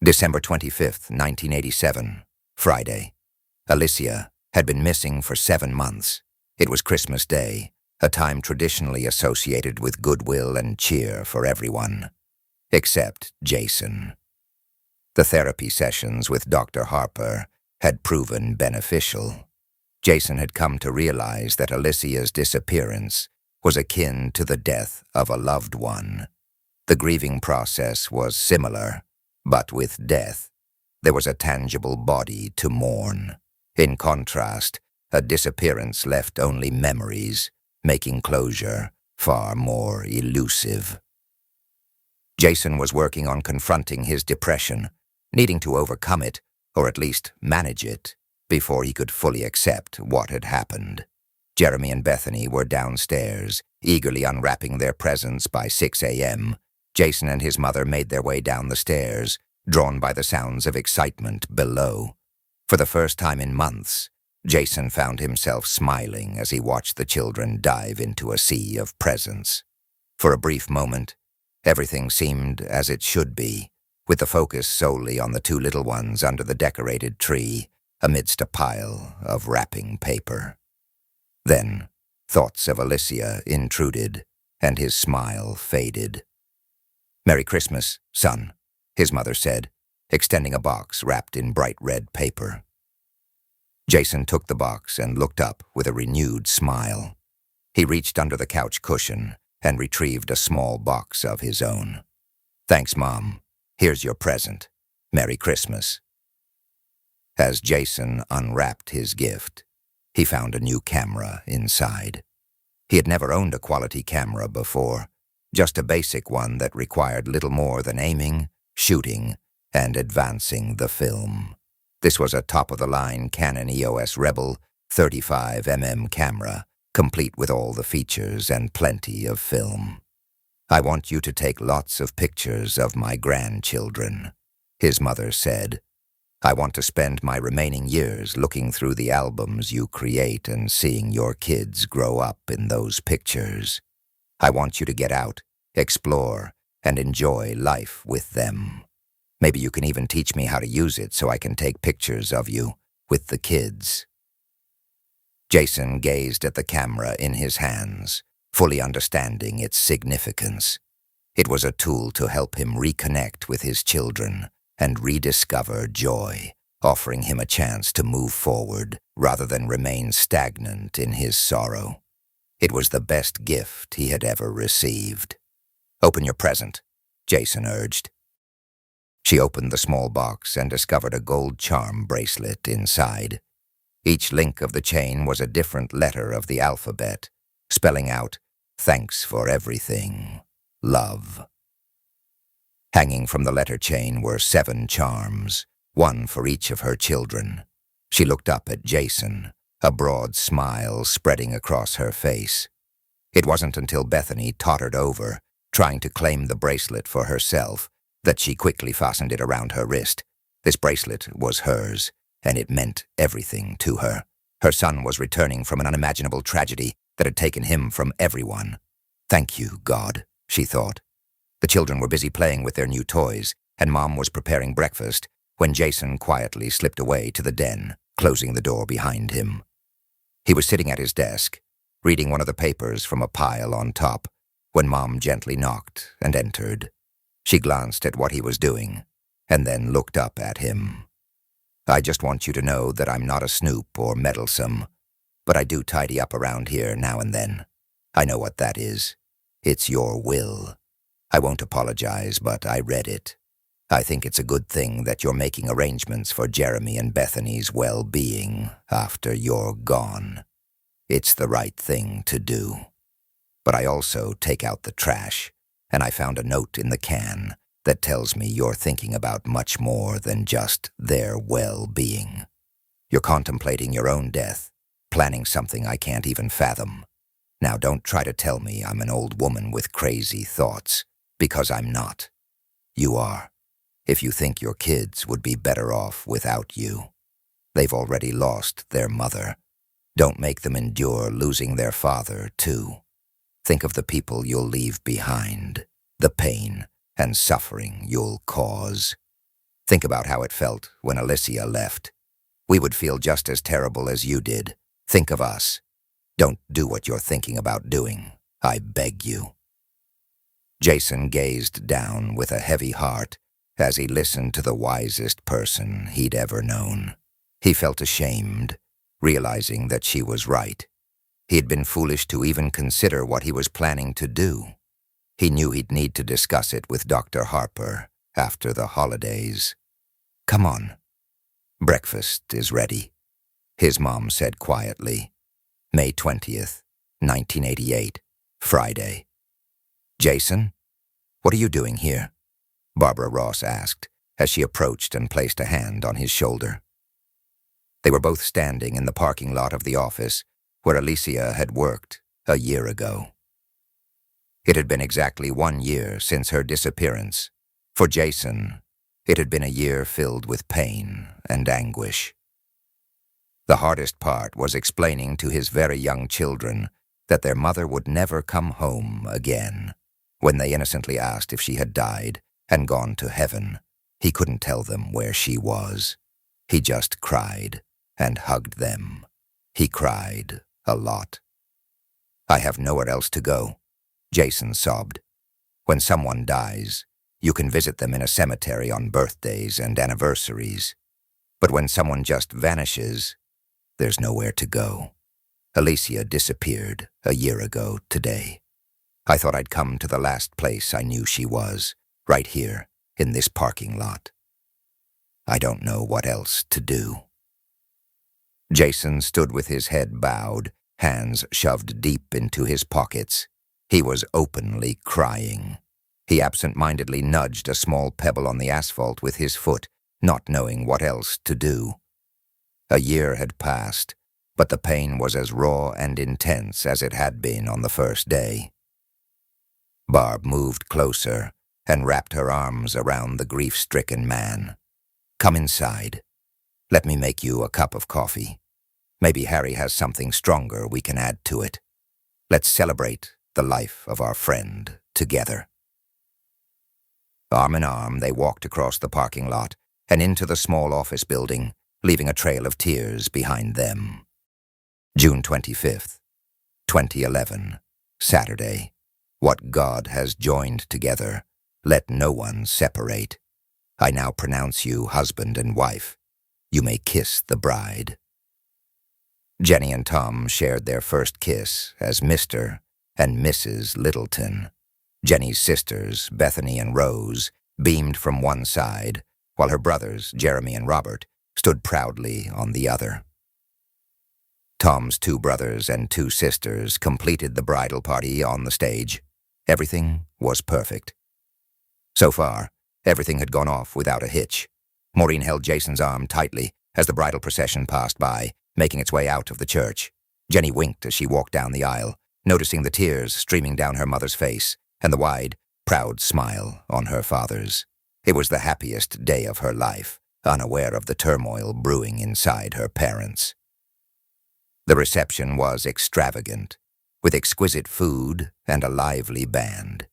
December 25th, 1987, Friday. Alicia had been missing for 7 months. It was Christmas Day, a time traditionally associated with goodwill and cheer for everyone, except Jason. The therapy sessions with Dr. Harper had proven beneficial. Jason had come to realize that Alicia's disappearance was akin to the death of a loved one. The grieving process was similar, but with death, there was a tangible body to mourn. In contrast, a disappearance left only memories, making closure far more elusive. Jason was working on confronting his depression, needing to overcome it, or at least manage it, before he could fully accept what had happened. Jeremy and Bethany were downstairs, eagerly unwrapping their presents by 6 a.m. Jason and his mother made their way down the stairs, drawn by the sounds of excitement below. For the first time in months, Jason found himself smiling as he watched the children dive into a sea of presents. For a brief moment, everything seemed as it should be, with the focus solely on the 2 little ones under the decorated tree, amidst a pile of wrapping paper. Then, thoughts of Alicia intruded, and his smile faded. "Merry Christmas, son," his mother said, extending a box wrapped in bright red paper. Jason took the box and looked up with a renewed smile. He reached under the couch cushion and retrieved a small box of his own. "Thanks, Mom. Here's your present. Merry Christmas." As Jason unwrapped his gift, he found a new camera inside. He had never owned a quality camera before, just a basic one that required little more than aiming, shooting, and advancing the film. This was a top-of-the-line Canon EOS Rebel 35mm camera, complete with all the features and plenty of film. "I want you to take lots of pictures of my grandchildren," his mother said. "I want to spend my remaining years looking through the albums you create and seeing your kids grow up in those pictures. I want you to get out, explore, and enjoy life with them. Maybe you can even teach me how to use it so I can take pictures of you with the kids." Jason gazed at the camera in his hands, fully understanding its significance. It was a tool to help him reconnect with his children and rediscover joy, offering him a chance to move forward rather than remain stagnant in his sorrow. It was the best gift he had ever received. "Open your present," Jason urged. She opened the small box and discovered a gold charm bracelet inside. Each link of the chain was a different letter of the alphabet, spelling out, "Thanks for everything, love." Hanging from the letter chain were 7 charms, one for each of her children. She looked up at Jason, a broad smile spreading across her face. It wasn't until Bethany tottered over, trying to claim the bracelet for herself, that she quickly fastened it around her wrist. This bracelet was hers, and it meant everything to her. Her son was returning from an unimaginable tragedy that had taken him from everyone. "Thank you, God," she thought. The children were busy playing with their new toys, and Mom was preparing breakfast when Jason quietly slipped away to the den, closing the door behind him. He was sitting at his desk, reading one of the papers from a pile on top, when Mom gently knocked and entered. She glanced at what he was doing, and then looked up at him. "I just want you to know that I'm not a snoop or meddlesome, but I do tidy up around here now and then. I know what that is. It's your will. I won't apologize, but I read it. I think it's a good thing that you're making arrangements for Jeremy and Bethany's well-being after you're gone. It's the right thing to do. But I also take out the trash, and I found a note in the can that tells me you're thinking about much more than just their well-being. You're contemplating your own death, planning something I can't even fathom. Now don't try to tell me I'm an old woman with crazy thoughts, because I'm not. You are, if you think your kids would be better off without you. They've already lost their mother. Don't make them endure losing their father, too. Think of the people you'll leave behind, the pain and suffering you'll cause. Think about how it felt when Alicia left. We would feel just as terrible as you did. Think of us. Don't do what you're thinking about doing, I beg you." Jason gazed down with a heavy heart as he listened to the wisest person he'd ever known. He felt ashamed, realizing that she was right. He had been foolish to even consider what he was planning to do. He knew he'd need to discuss it with Dr. Harper after the holidays. "Come on. Breakfast is ready," his mom said quietly. May 20th, 1988, Friday. "Jason, what are you doing here?" Barbara Ross asked as she approached and placed a hand on his shoulder. They were both standing in the parking lot of the office where Alicia had worked a year ago. It had been exactly 1 year since her disappearance. For Jason, it had been a year filled with pain and anguish. The hardest part was explaining to his very young children that their mother would never come home again. When they innocently asked if she had died and gone to heaven, he couldn't tell them where she was. He just cried and hugged them. He cried a lot. "I have nowhere else to go," Jason sobbed. "When someone dies, you can visit them in a cemetery on birthdays and anniversaries. But when someone just vanishes, there's nowhere to go. Alicia disappeared a year ago today. I thought I'd come to the last place I knew she was, right here in this parking lot. I don't know what else to do." Jason stood with his head bowed, hands shoved deep into his pockets. He was openly crying. He absent-mindedly nudged a small pebble on the asphalt with his foot, not knowing what else to do. A year had passed, but the pain was as raw and intense as it had been on the first day. Barb moved closer and wrapped her arms around the grief-stricken man. "Come inside. Let me make you a cup of coffee. Maybe Harry has something stronger we can add to it. Let's celebrate the life of our friend together." Arm in arm, they walked across the parking lot and into the small office building, leaving a trail of tears behind them. June 25th, 2011, Saturday. What God has joined together, let no one separate. I now pronounce you husband and wife. You may kiss the bride. Jenny and Tom shared their first kiss as Mr. and Mrs. Littleton. Jenny's sisters, Bethany and Rose, beamed from one side, while her brothers, Jeremy and Robert, stood proudly on the other. Tom's 2 brothers and 2 sisters completed the bridal party on the stage. Everything was perfect. So far, everything had gone off without a hitch. Maureen held Jason's arm tightly as the bridal procession passed by, making its way out of the church. Jenny winked as she walked down the aisle, noticing the tears streaming down her mother's face and the wide, proud smile on her father's. It was the happiest day of her life, unaware of the turmoil brewing inside her parents. The reception was extravagant, with exquisite food and a lively band.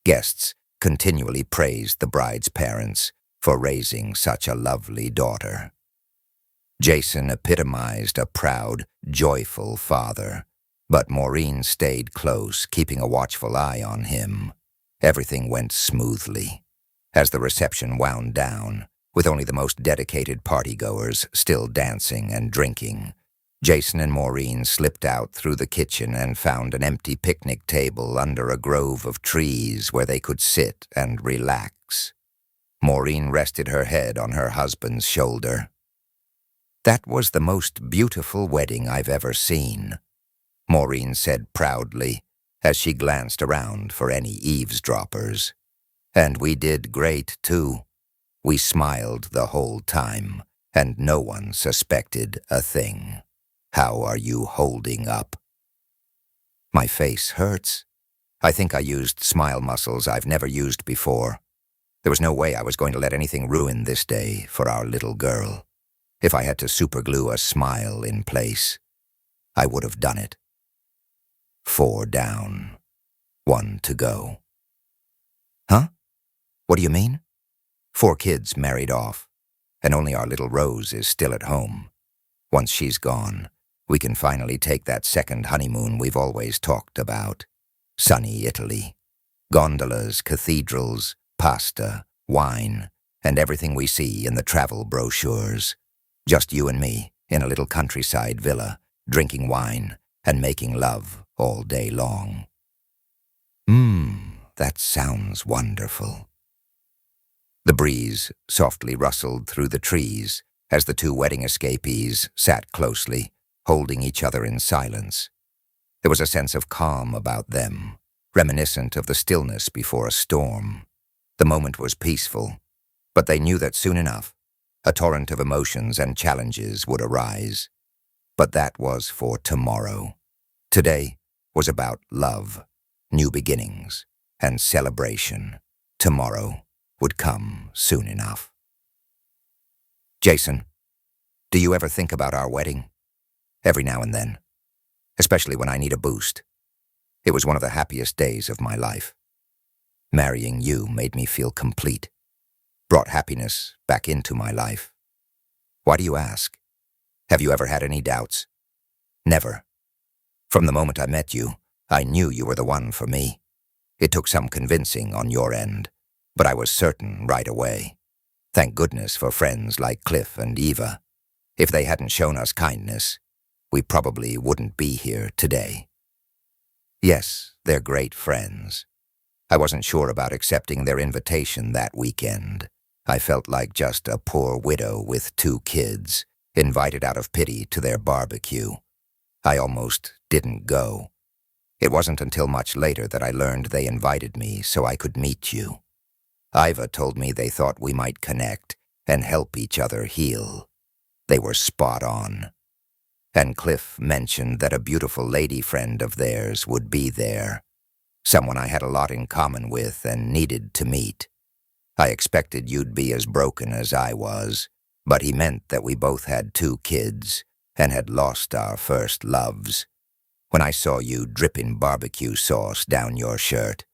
Guests continually praised the bride's parents for raising such a lovely daughter. Jason epitomized a proud, joyful father, but Maureen stayed close, keeping a watchful eye on him. Everything went smoothly. As the reception wound down, with only the most dedicated partygoers still dancing and drinking, Jason and Maureen slipped out through the kitchen and found an empty picnic table under a grove of trees where they could sit and relax. Maureen rested her head on her husband's shoulder. "That was the most beautiful wedding I've ever seen," Maureen said proudly as she glanced around for any eavesdroppers. "And we did great, too. We smiled the whole time, and no one suspected a thing. How are you holding up?" "My face hurts. I think I used smile muscles I've never used before. There was no way I was going to let anything ruin this day for our little girl. If I had to superglue a smile in place, I would have done it. 4 down, 1 to go." "Huh? What do you mean?" 4 kids married off, and only our little Rose is still at home. Once she's gone, we can finally take that second honeymoon we've always talked about. Sunny Italy. Gondolas, cathedrals, pasta, wine, and everything we see in the travel brochures. Just you and me in a little countryside villa, drinking wine and making love all day long. That sounds wonderful. The breeze softly rustled through the trees as the 2 wedding escapees sat closely, holding each other in silence. There was a sense of calm about them, reminiscent of the stillness before a storm. The moment was peaceful, but they knew that soon enough, a torrent of emotions and challenges would arise. But that was for tomorrow. Today was about love, new beginnings, and celebration. Tomorrow would come soon enough. "Jason, do you ever think about our wedding?" "Every now and then, especially when I need a boost. It was one of the happiest days of my life. Marrying you made me feel complete, brought happiness back into my life." "Why do you ask? Have you ever had any doubts?" "Never. From the moment I met you, I knew you were the one for me. It took some convincing on your end, but I was certain right away. Thank goodness for friends like Cliff and Eva. If they hadn't shown us kindness, we probably wouldn't be here today." "Yes, they're great friends. I wasn't sure about accepting their invitation that weekend. I felt like just a poor widow with 2 kids, invited out of pity to their barbecue. I almost didn't go. It wasn't until much later that I learned they invited me so I could meet you. Iva told me they thought we might connect and help each other heal. They were spot on. And Cliff mentioned that a beautiful lady friend of theirs would be there, someone I had a lot in common with and needed to meet. I expected you'd be as broken as I was, but he meant that we both had 2 kids and had lost our first loves. When I saw you dripping barbecue sauce down your shirt,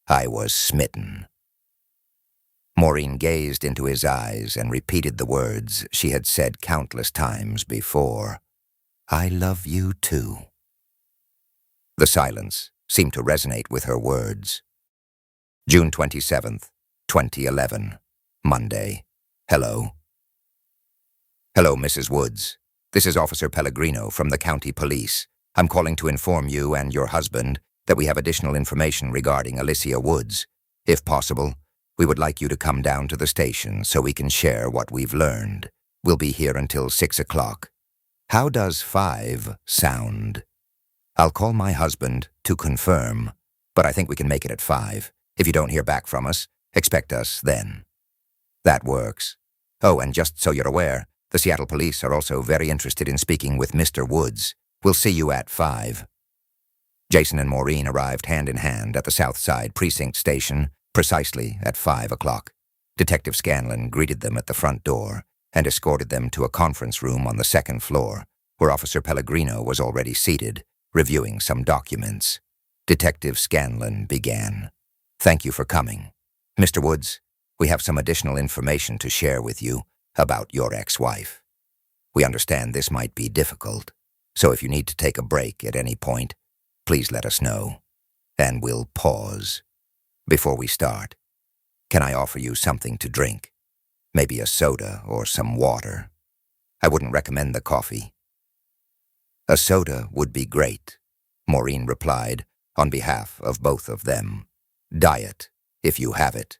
I was smitten. Maureen gazed into his eyes and repeated the words she had said countless times before. I love you too. The silence seemed to resonate with her words. June 27th, 2011, Monday. Hello. Hello, Mrs. Woods. This is Officer Pellegrino from the County Police. I'm calling to inform you and your husband that we have additional information regarding Alicia Woods. If possible, we would like you to come down to the station so we can share what we've learned. We'll be here until 6 o'clock. How does 5 sound? I'll call my husband to confirm, but I think we can make it at 5. If you don't hear back from us, expect us then. That works. Oh, and just so you're aware, the Seattle Police are also very interested in speaking with Mr. Woods. We'll see you at 5. Jason and Maureen arrived hand in hand at the South Side Precinct Station precisely at 5 o'clock. Detective Scanlon greeted them at the front door and escorted them to a conference room on the 2nd floor, where Officer Pellegrino was already seated, reviewing some documents. Detective Scanlon began. Thank you for coming. Mr. Woods, we have some additional information to share with you about your ex-wife. We understand this might be difficult, so if you need to take a break at any point, please let us know, and we'll pause. Before we start, can I offer you something to drink? Maybe a soda or some water. I wouldn't recommend the coffee. A soda would be great, Maureen replied on behalf of both of them. Diet, if you have it.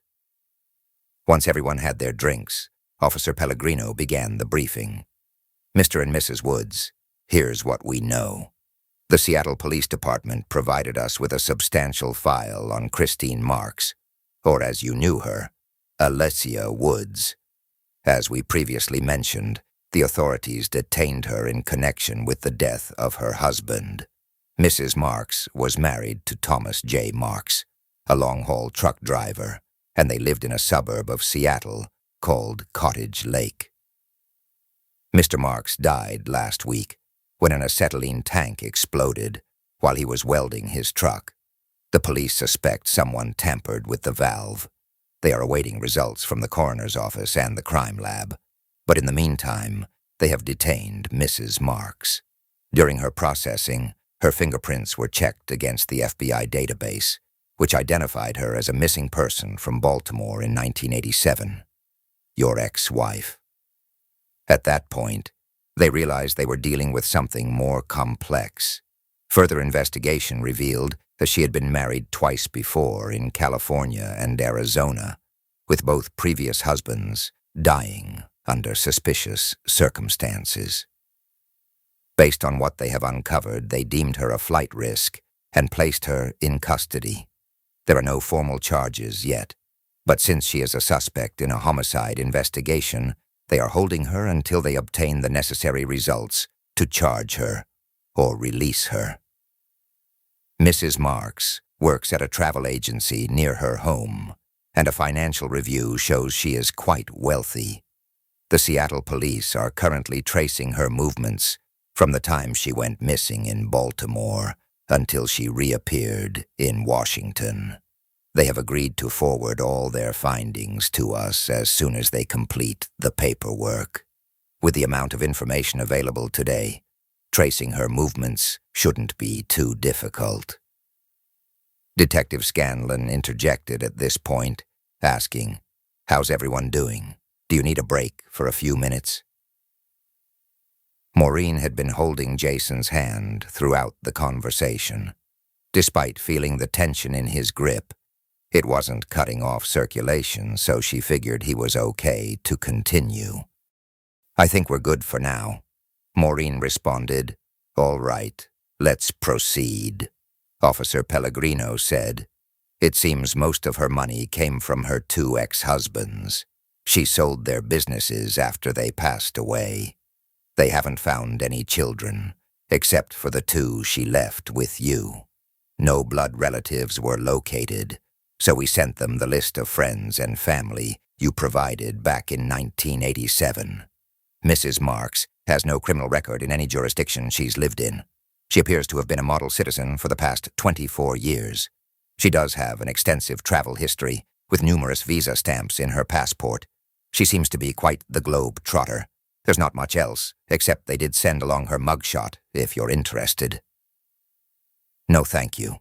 Once everyone had their drinks, Officer Pellegrino began the briefing. Mr. and Mrs. Woods, here's what we know. The Seattle Police Department provided us with a substantial file on Christine Marks, or as you knew her, Alicia Woods. As we previously mentioned, the authorities detained her in connection with the death of her husband. Mrs. Marks was married to Thomas J. Marks, a long-haul truck driver, and they lived in a suburb of Seattle called Cottage Lake. Mr. Marks died last week when an acetylene tank exploded while he was welding his truck. The police suspect someone tampered with the valve. They are awaiting results from the coroner's office and the crime lab, but in the meantime, they have detained Mrs. Marks. During her processing, her fingerprints were checked against the FBI database, which identified her as a missing person from Baltimore in 1987. Your ex-wife. At that point, they realized they were dealing with something more complex. Further investigation revealed that she had been married twice before in California and Arizona, with both previous husbands dying under suspicious circumstances. Based on what they have uncovered, they deemed her a flight risk and placed her in custody. There are no formal charges yet, but since she is a suspect in a homicide investigation, they are holding her until they obtain the necessary results to charge her or release her. Mrs. Marks works at a travel agency near her home, and a financial review shows she is quite wealthy. The Seattle police are currently tracing her movements from the time she went missing in Baltimore until she reappeared in Washington. They have agreed to forward all their findings to us as soon as they complete the paperwork. With the amount of information available today, tracing her movements shouldn't be too difficult. Detective Scanlon interjected at this point, asking, "How's everyone doing? Do you need a break for a few minutes?" Maureen had been holding Jason's hand throughout the conversation. Despite feeling the tension in his grip, it wasn't cutting off circulation, so she figured he was okay to continue. "I think we're good for now." Maureen responded, "All right, let's proceed." Officer Pellegrino said. It seems most of her money came from her 2 ex-husbands. She sold their businesses after they passed away. They haven't found any children, except for the 2 she left with you. No blood relatives were located, so we sent them the list of friends and family you provided back in 1987. Mrs. Marks has no criminal record in any jurisdiction she's lived in. She appears to have been a model citizen for the past 24 years. She does have an extensive travel history, with numerous visa stamps in her passport. She seems to be quite the globe-trotter. There's not much else, except they did send along her mugshot, if you're interested. No, thank you,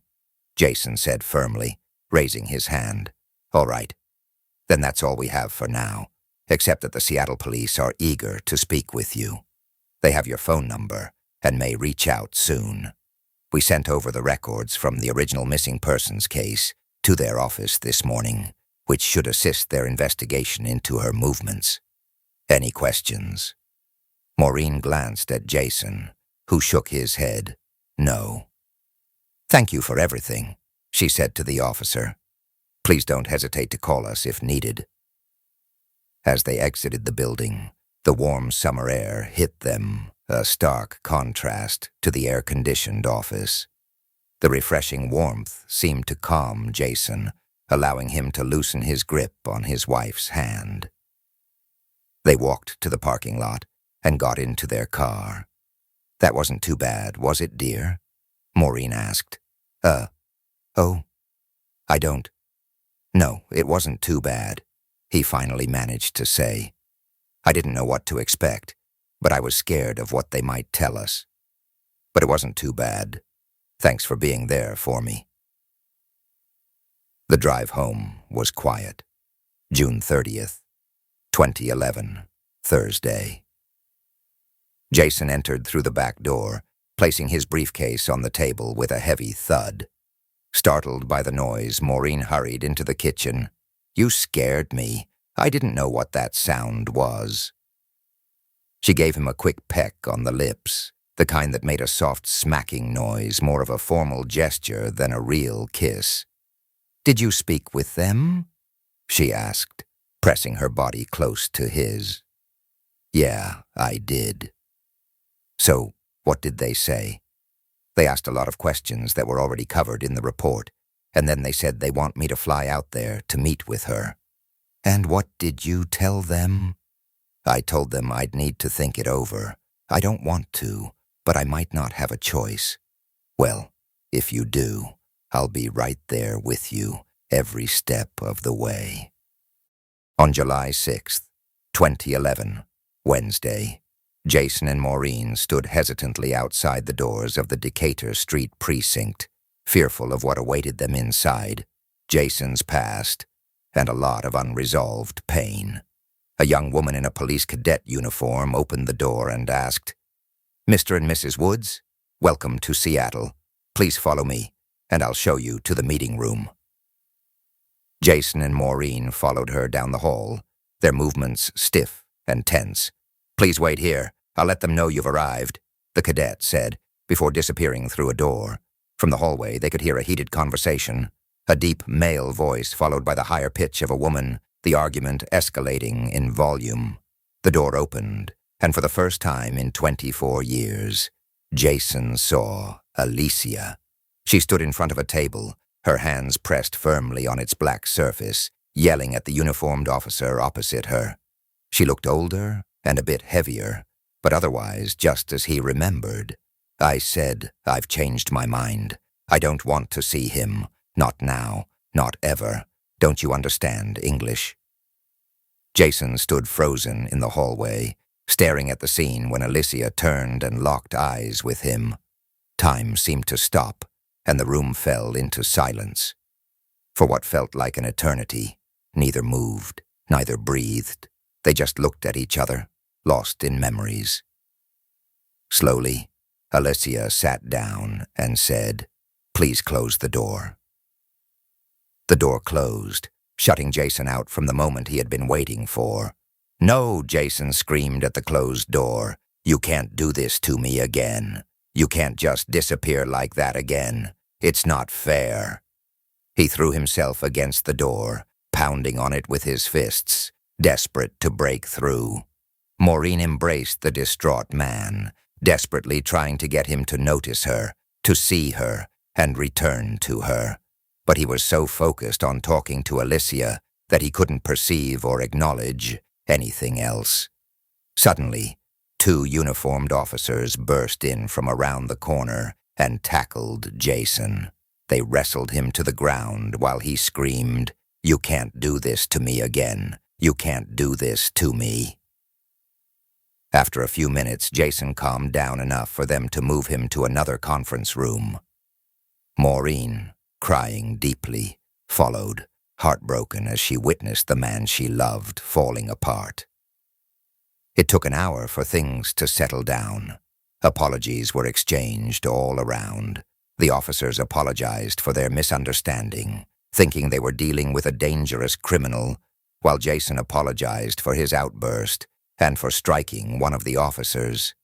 Jason said firmly, raising his hand. All right. Then that's all we have for now, except that the Seattle police are eager to speak with you. They have your phone number and may reach out soon. We sent over the records from the original missing persons case to their office this morning, which should assist their investigation into her movements. Any questions? Maureen glanced at Jason, who shook his head. No. Thank you for everything, she said to the officer. Please don't hesitate to call us if needed. As they exited the building, the warm summer air hit them, a stark contrast to the air-conditioned office. The refreshing warmth seemed to calm Jason, allowing him to loosen his grip on his wife's hand. They walked to the parking lot and got into their car. That wasn't too bad, was it, dear? Maureen asked. Oh, I don't. No, it wasn't too bad, he finally managed to say. I didn't know what to expect, but I was scared of what they might tell us. But it wasn't too bad. Thanks for being there for me. The drive home was quiet. June 30th, 2011, Thursday. Jason entered through the back door, placing his briefcase on the table with a heavy thud. Startled by the noise, Maureen hurried into the kitchen. You scared me. I didn't know what that sound was. She gave him a quick peck on the lips, the kind that made a soft smacking noise, more of a formal gesture than a real kiss. Did you speak with them? She asked, pressing her body close to his. Yeah, I did. So, what did they say? They asked a lot of questions that were already covered in the report, and then they said they want me to fly out there to meet with her. And what did you tell them? I told them I'd need to think it over. I don't want to, but I might not have a choice. Well, if you do, I'll be right there with you every step of the way. On July 6th, 2011, Wednesday, Jason and Maureen stood hesitantly outside the doors of the Decatur Street precinct, fearful of what awaited them inside, Jason's past, and a lot of unresolved pain. A young woman in a police cadet uniform opened the door and asked, Mr. and Mrs. Woods, welcome to Seattle. Please follow me, and I'll show you to the meeting room. Jason and Maureen followed her down the hall, their movements stiff and tense. Please wait here. I'll let them know you've arrived, the cadet said, before disappearing through a door. From the hallway, they could hear a heated conversation, a deep male voice followed by the higher pitch of a woman, the argument escalating in volume. The door opened, and for the first time in 24 years, Jason saw Alicia. She stood in front of a table, her hands pressed firmly on its black surface, yelling at the uniformed officer opposite her. She looked older and a bit heavier, but otherwise just as he remembered. I said, I've changed my mind. I don't want to see him. Not now. Not ever. Don't you understand English? Jason stood frozen in the hallway, staring at the scene when Alicia turned and locked eyes with him. Time seemed to stop, and the room fell into silence. For what felt like an eternity, neither moved, neither breathed. They just looked at each other, lost in memories. Slowly, Alicia sat down and said, Please close the door. The door closed, shutting Jason out from the moment he had been waiting for. No, Jason screamed at the closed door. You can't do this to me again. You can't just disappear like that again. It's not fair." He threw himself against the door, pounding on it with his fists, desperate to break through. Maureen embraced the distraught man, desperately trying to get him to notice her, to see her, and return to her. But he was so focused on talking to Alicia that he couldn't perceive or acknowledge anything else. Suddenly, 2 uniformed officers burst in from around the corner and tackled Jason. They wrestled him to the ground while he screamed, "You can't do this to me again. You can't do this to me." After a few minutes, Jason calmed down enough for them to move him to another conference room. Maureen, crying deeply, followed, heartbroken as she witnessed the man she loved falling apart. It took an hour for things to settle down. Apologies were exchanged all around. The officers apologized for their misunderstanding, thinking they were dealing with a dangerous criminal, while Jason apologized for his outburst and for striking one of the officers.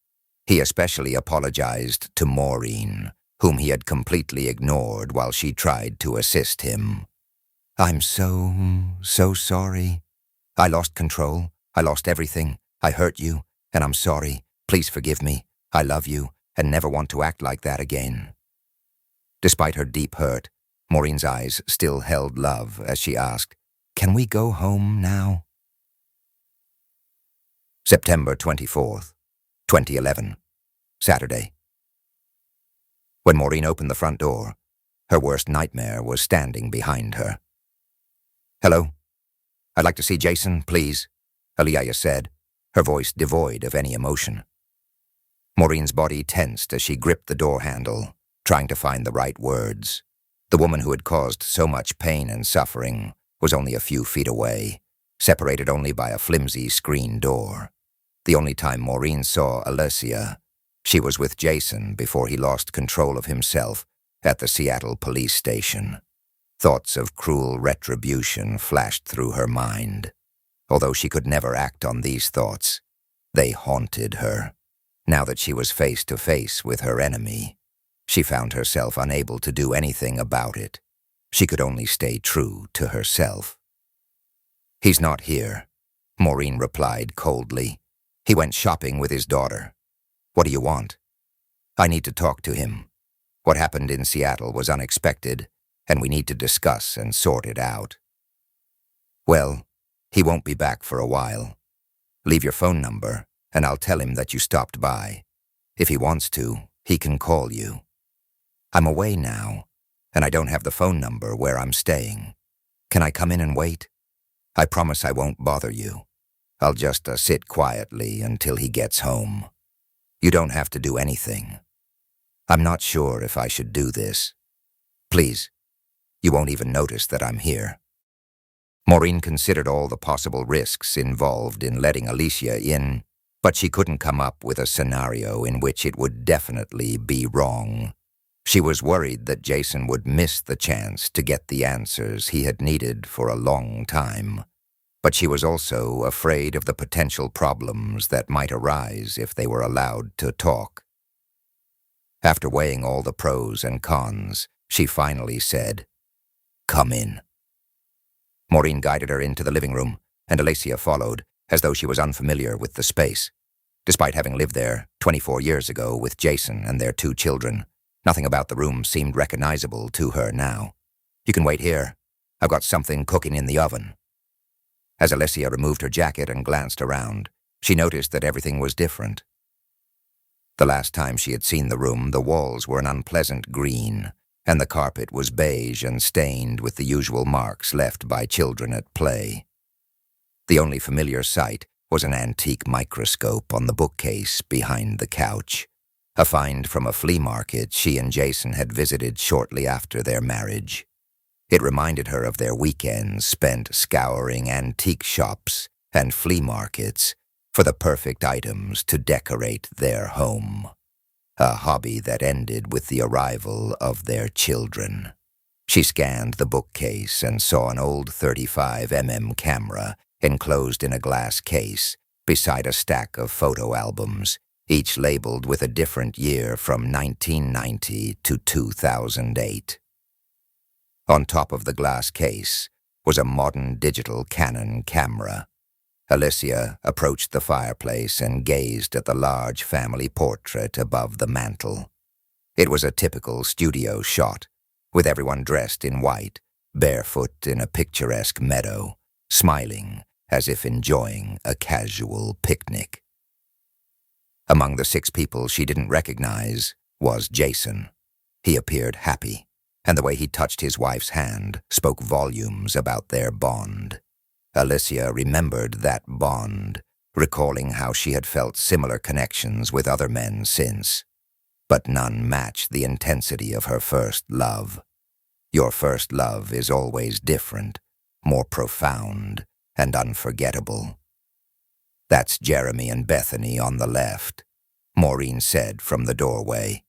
He especially apologized to Maureen, whom he had completely ignored while she tried to assist him. "I'm so sorry. I lost control. I lost everything. I hurt you, and I'm sorry. Please forgive me. I love you, and never want to act like that again." Despite her deep hurt, Maureen's eyes still held love as she asked, "Can we go home now?" September 24th, 2011, Saturday. When Maureen opened the front door, her worst nightmare was standing behind her. "Hello? I'd like to see Jason, please," Aliya said, her voice devoid of any emotion. Maureen's body tensed as she gripped the door handle, trying to find the right words. The woman who had caused so much pain and suffering was only a few feet away, separated only by a flimsy screen door. The only time Maureen saw Alicia, she was with Jason before he lost control of himself at the Seattle police station. Thoughts of cruel retribution flashed through her mind. Although she could never act on these thoughts, they haunted her. Now that she was face to face with her enemy, she found herself unable to do anything about it. She could only stay true to herself. "He's not here," Maureen replied coldly. "He went shopping with his daughter. What do you want?" "I need to talk to him. What happened in Seattle was unexpected, and we need to discuss and sort it out." "Well, he won't be back for a while. Leave your phone number, and I'll tell him that you stopped by. If he wants to, he can call you." "I'm away now, and I don't have the phone number where I'm staying. Can I come in and wait? I promise I won't bother you. I'll just sit quietly until he gets home. You don't have to do anything. I'm not sure if I should do this. Please, you won't even notice that I'm here." Maureen considered all the possible risks involved in letting Alicia in, but she couldn't come up with a scenario in which it would definitely be wrong. She was worried that Jason would miss the chance to get the answers he had needed for a long time. But she was also afraid of the potential problems that might arise if they were allowed to talk. After weighing all the pros and cons, she finally said, "Come in." Maureen guided her into the living room, and Alicia followed, as though she was unfamiliar with the space. Despite having lived there 24 years ago with Jason and their 2 children, nothing about the room seemed recognizable to her now. "You can wait here. I've got something cooking in the oven." As Alicia removed her jacket and glanced around, she noticed that everything was different. The last time she had seen the room, the walls were an unpleasant green, and the carpet was beige and stained with the usual marks left by children at play. The only familiar sight was an antique microscope on the bookcase behind the couch, a find from a flea market she and Jason had visited shortly after their marriage. It reminded her of their weekends spent scouring antique shops and flea markets for the perfect items to decorate their home, a hobby that ended with the arrival of their children. She scanned the bookcase and saw an old 35mm camera enclosed in a glass case beside a stack of photo albums, each labeled with a different year from 1990 to 2008. On top of the glass case was a modern digital Canon camera. Alicia approached the fireplace and gazed at the large family portrait above the mantel. It was a typical studio shot, with everyone dressed in white, barefoot in a picturesque meadow, smiling as if enjoying a casual picnic. Among the 6 people she didn't recognize was Jason. He appeared happy, and the way he touched his wife's hand spoke volumes about their bond. Alicia remembered that bond, recalling how she had felt similar connections with other men since, but none matched the intensity of her first love. Your first love is always different, more profound, and unforgettable. "That's Jeremy and Bethany on the left," Maureen said from the doorway.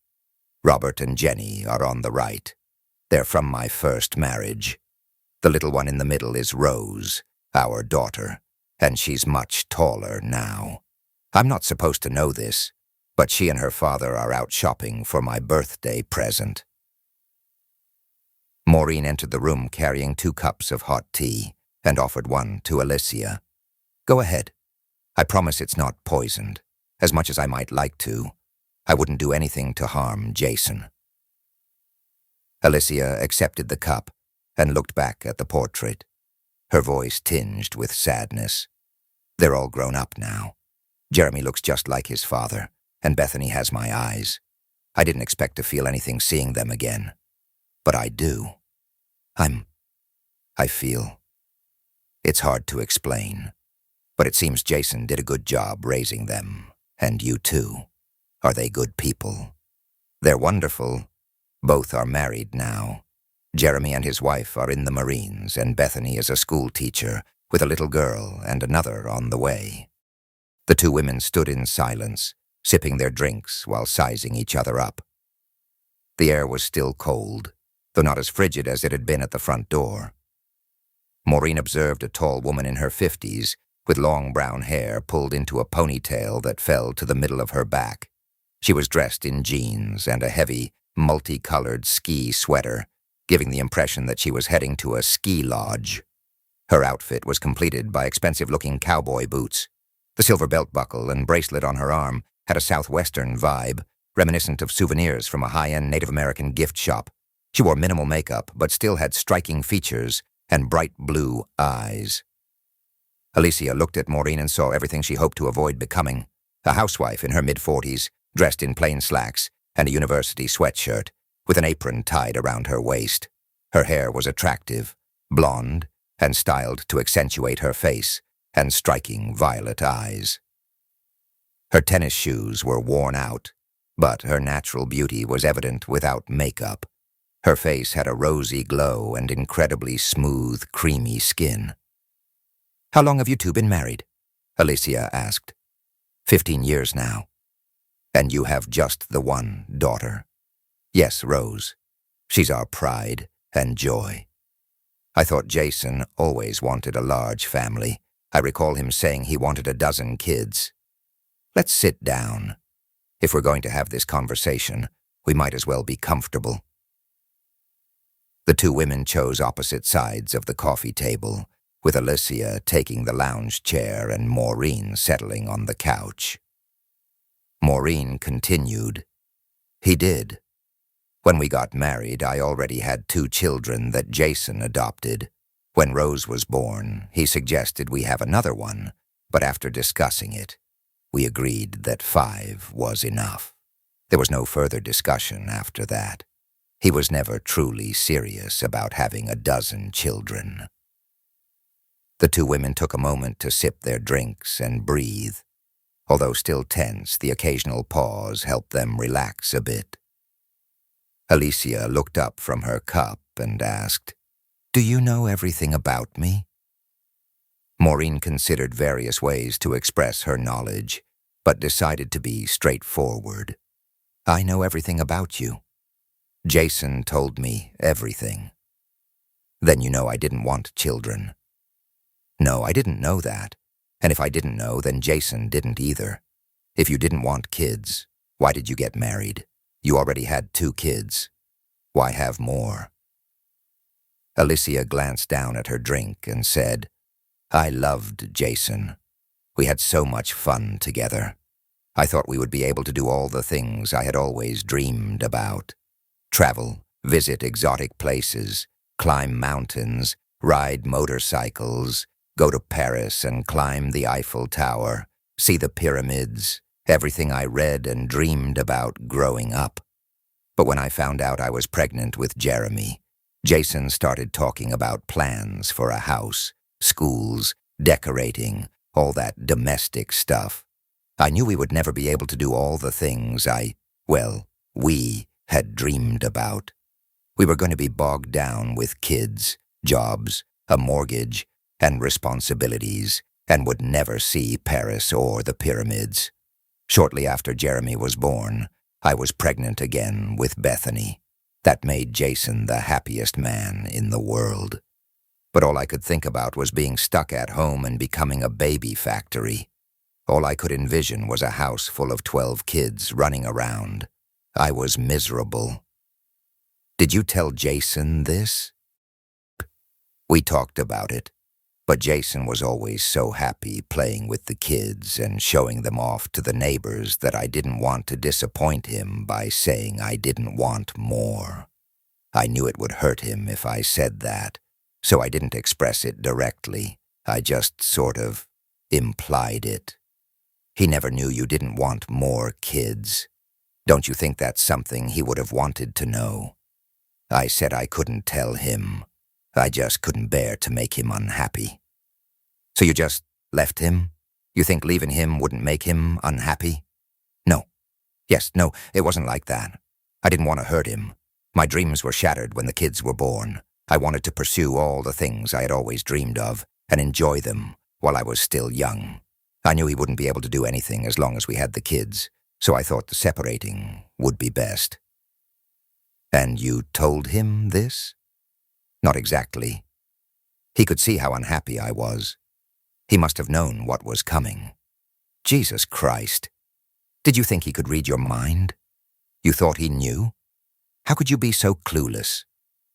"Robert and Jenny are on the right. They're from my first marriage. The little one in the middle is Rose, our daughter, and she's much taller now. I'm not supposed to know this, but she and her father are out shopping for my birthday present." Maureen entered the room carrying 2 cups of hot tea and offered one to Alicia. "Go ahead. I promise it's not poisoned, as much as I might like to. I wouldn't do anything to harm Jason." Alicia accepted the cup and looked back at the portrait, her voice tinged with sadness. "They're all grown up now. Jeremy looks just like his father, and Bethany has my eyes. I didn't expect to feel anything seeing them again. But I do. I feel. It's hard to explain, but it seems Jason did a good job raising them, and you too. Are they good people?" "They're wonderful. Both are married now. Jeremy and his wife are in the Marines, and Bethany is a school teacher with a little girl and another on the way." The 2 women stood in silence, sipping their drinks while sizing each other up. The air was still cold, though not as frigid as it had been at the front door. Maureen observed a tall woman in her 50s, with long brown hair pulled into a ponytail that fell to the middle of her back. She was dressed in jeans and a heavy, multicolored ski sweater, giving the impression that she was heading to a ski lodge. Her outfit was completed by expensive-looking cowboy boots. The silver belt buckle and bracelet on her arm had a southwestern vibe, reminiscent of souvenirs from a high-end Native American gift shop. She wore minimal makeup, but still had striking features and bright blue eyes. Alicia looked at Maureen and saw everything she hoped to avoid becoming: a housewife in her mid-40s, dressed in plain slacks and a university sweatshirt, with an apron tied around her waist. Her hair was attractive, blonde, and styled to accentuate her face and striking violet eyes. Her tennis shoes were worn out, but her natural beauty was evident without makeup. Her face had a rosy glow and incredibly smooth, creamy skin. "How long have you 2 been married?" Alicia asked. 15 years now. "And you have just the one daughter?" "Yes, Rose. She's our pride and joy. I thought Jason always wanted a large family. I recall him saying he wanted a dozen kids." "Let's sit down. If we're going to have this conversation, we might as well be comfortable." The 2 women chose opposite sides of the coffee table, with Alicia taking the lounge chair and Maureen settling on the couch. Maureen continued, "He did. When we got married, I already had 2 children that Jason adopted. When Rose was born, he suggested we have another one, but after discussing it, we agreed that 5 was enough. There was no further discussion after that. He was never truly serious about having a dozen children." The 2 women took a moment to sip their drinks and breathe. Although still tense, the occasional pause helped them relax a bit. Alicia looked up from her cup and asked, "Do you know everything about me?" Maureen considered various ways to express her knowledge, but decided to be straightforward. "I know everything about you. Jason told me everything." "Then you know I didn't want children." "No, I didn't know that. And if I didn't know, then Jason didn't either. If you didn't want kids, why did you get married? You already had 2 kids. Why have more? Alicia glanced down at her drink and said, I loved Jason. We had so much fun together. I thought we would be able to do all the things I had always dreamed about. Travel, visit exotic places, climb mountains, ride motorcycles, go to Paris and climb the Eiffel Tower, see the pyramids, everything I read and dreamed about growing up. But when I found out I was pregnant with Jeremy, Jason started talking about plans for a house, schools, decorating, all that domestic stuff. I knew we would never be able to do all the things we had dreamed about. We were going to be bogged down with kids, jobs, a mortgage, and responsibilities, and would never see Paris or the pyramids. Shortly after Jeremy was born, I was pregnant again with Bethany. That made Jason the happiest man in the world. But all I could think about was being stuck at home and becoming a baby factory. All I could envision was a house full of 12 kids running around. I was miserable. Did you tell Jason this? We talked about it, but Jason was always so happy playing with the kids and showing them off to the neighbors that I didn't want to disappoint him by saying I didn't want more. I knew it would hurt him if I said that, so I didn't express it directly. I just sort of implied it. He never knew you didn't want more kids. Don't you think that's something he would have wanted to know? I said I couldn't tell him. I just couldn't bear to make him unhappy. So you just left him? You think leaving him wouldn't make him unhappy? No. No, it wasn't like that. I didn't want to hurt him. My dreams were shattered when the kids were born. I wanted to pursue all the things I had always dreamed of and enjoy them while I was still young. I knew he wouldn't be able to do anything as long as we had the kids, so I thought the separating would be best. And you told him this? Not exactly. He could see how unhappy I was. He must have known what was coming. Jesus Christ. Did you think he could read your mind? You thought he knew? How could you be so clueless?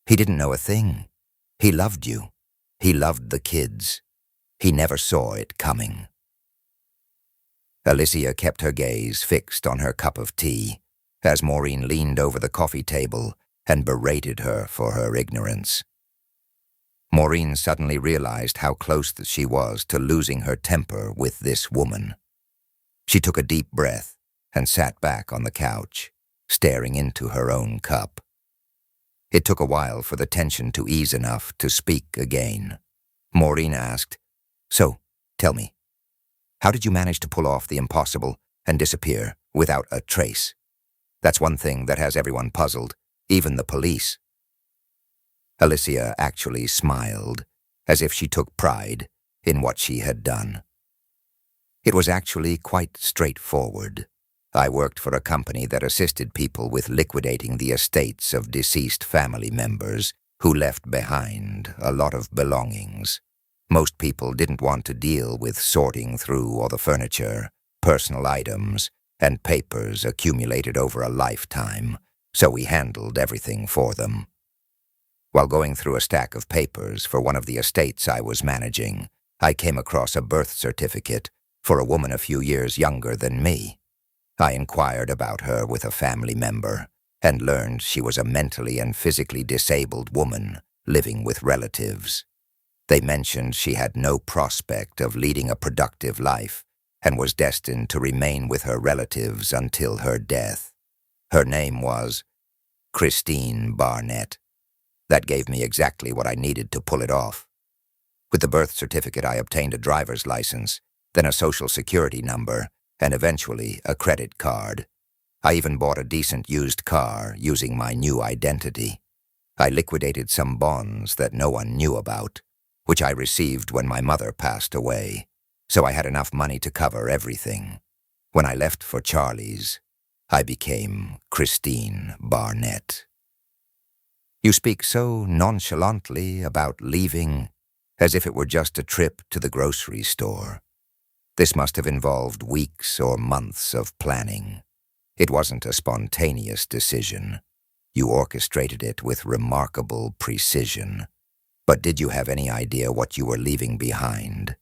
He didn't know a thing. He loved you. He loved the kids. He never saw it coming. Alicia kept her gaze fixed on her cup of tea as Maureen leaned over the coffee table and berated her for her ignorance. Maureen suddenly realized how close that she was to losing her temper with this woman. She took a deep breath and sat back on the couch, staring into her own cup. It took a while for the tension to ease enough to speak again. Maureen asked, "So, tell me, how did you manage to pull off the impossible and disappear without a trace? That's one thing that has everyone puzzled, even the police." Alicia actually smiled, as if she took pride in what she had done. It was actually quite straightforward. I worked for a company that assisted people with liquidating the estates of deceased family members who left behind a lot of belongings. Most people didn't want to deal with sorting through all the furniture, personal items, and papers accumulated over a lifetime, so we handled everything for them. While going through a stack of papers for one of the estates I was managing, I came across a birth certificate for a woman a few years younger than me. I inquired about her with a family member and learned she was a mentally and physically disabled woman living with relatives. They mentioned she had no prospect of leading a productive life and was destined to remain with her relatives until her death. Her name was Christine Barnett. That gave me exactly what I needed to pull it off. With the birth certificate, I obtained a driver's license, then a social security number, and eventually a credit card. I even bought a decent used car using my new identity. I liquidated some bonds that no one knew about, which I received when my mother passed away, so I had enough money to cover everything. When I left for Charlie's, I became Christine Barnett. You speak so nonchalantly about leaving, as if it were just a trip to the grocery store. This must have involved weeks or months of planning. It wasn't a spontaneous decision. You orchestrated it with remarkable precision. But did you have any idea what you were leaving behind?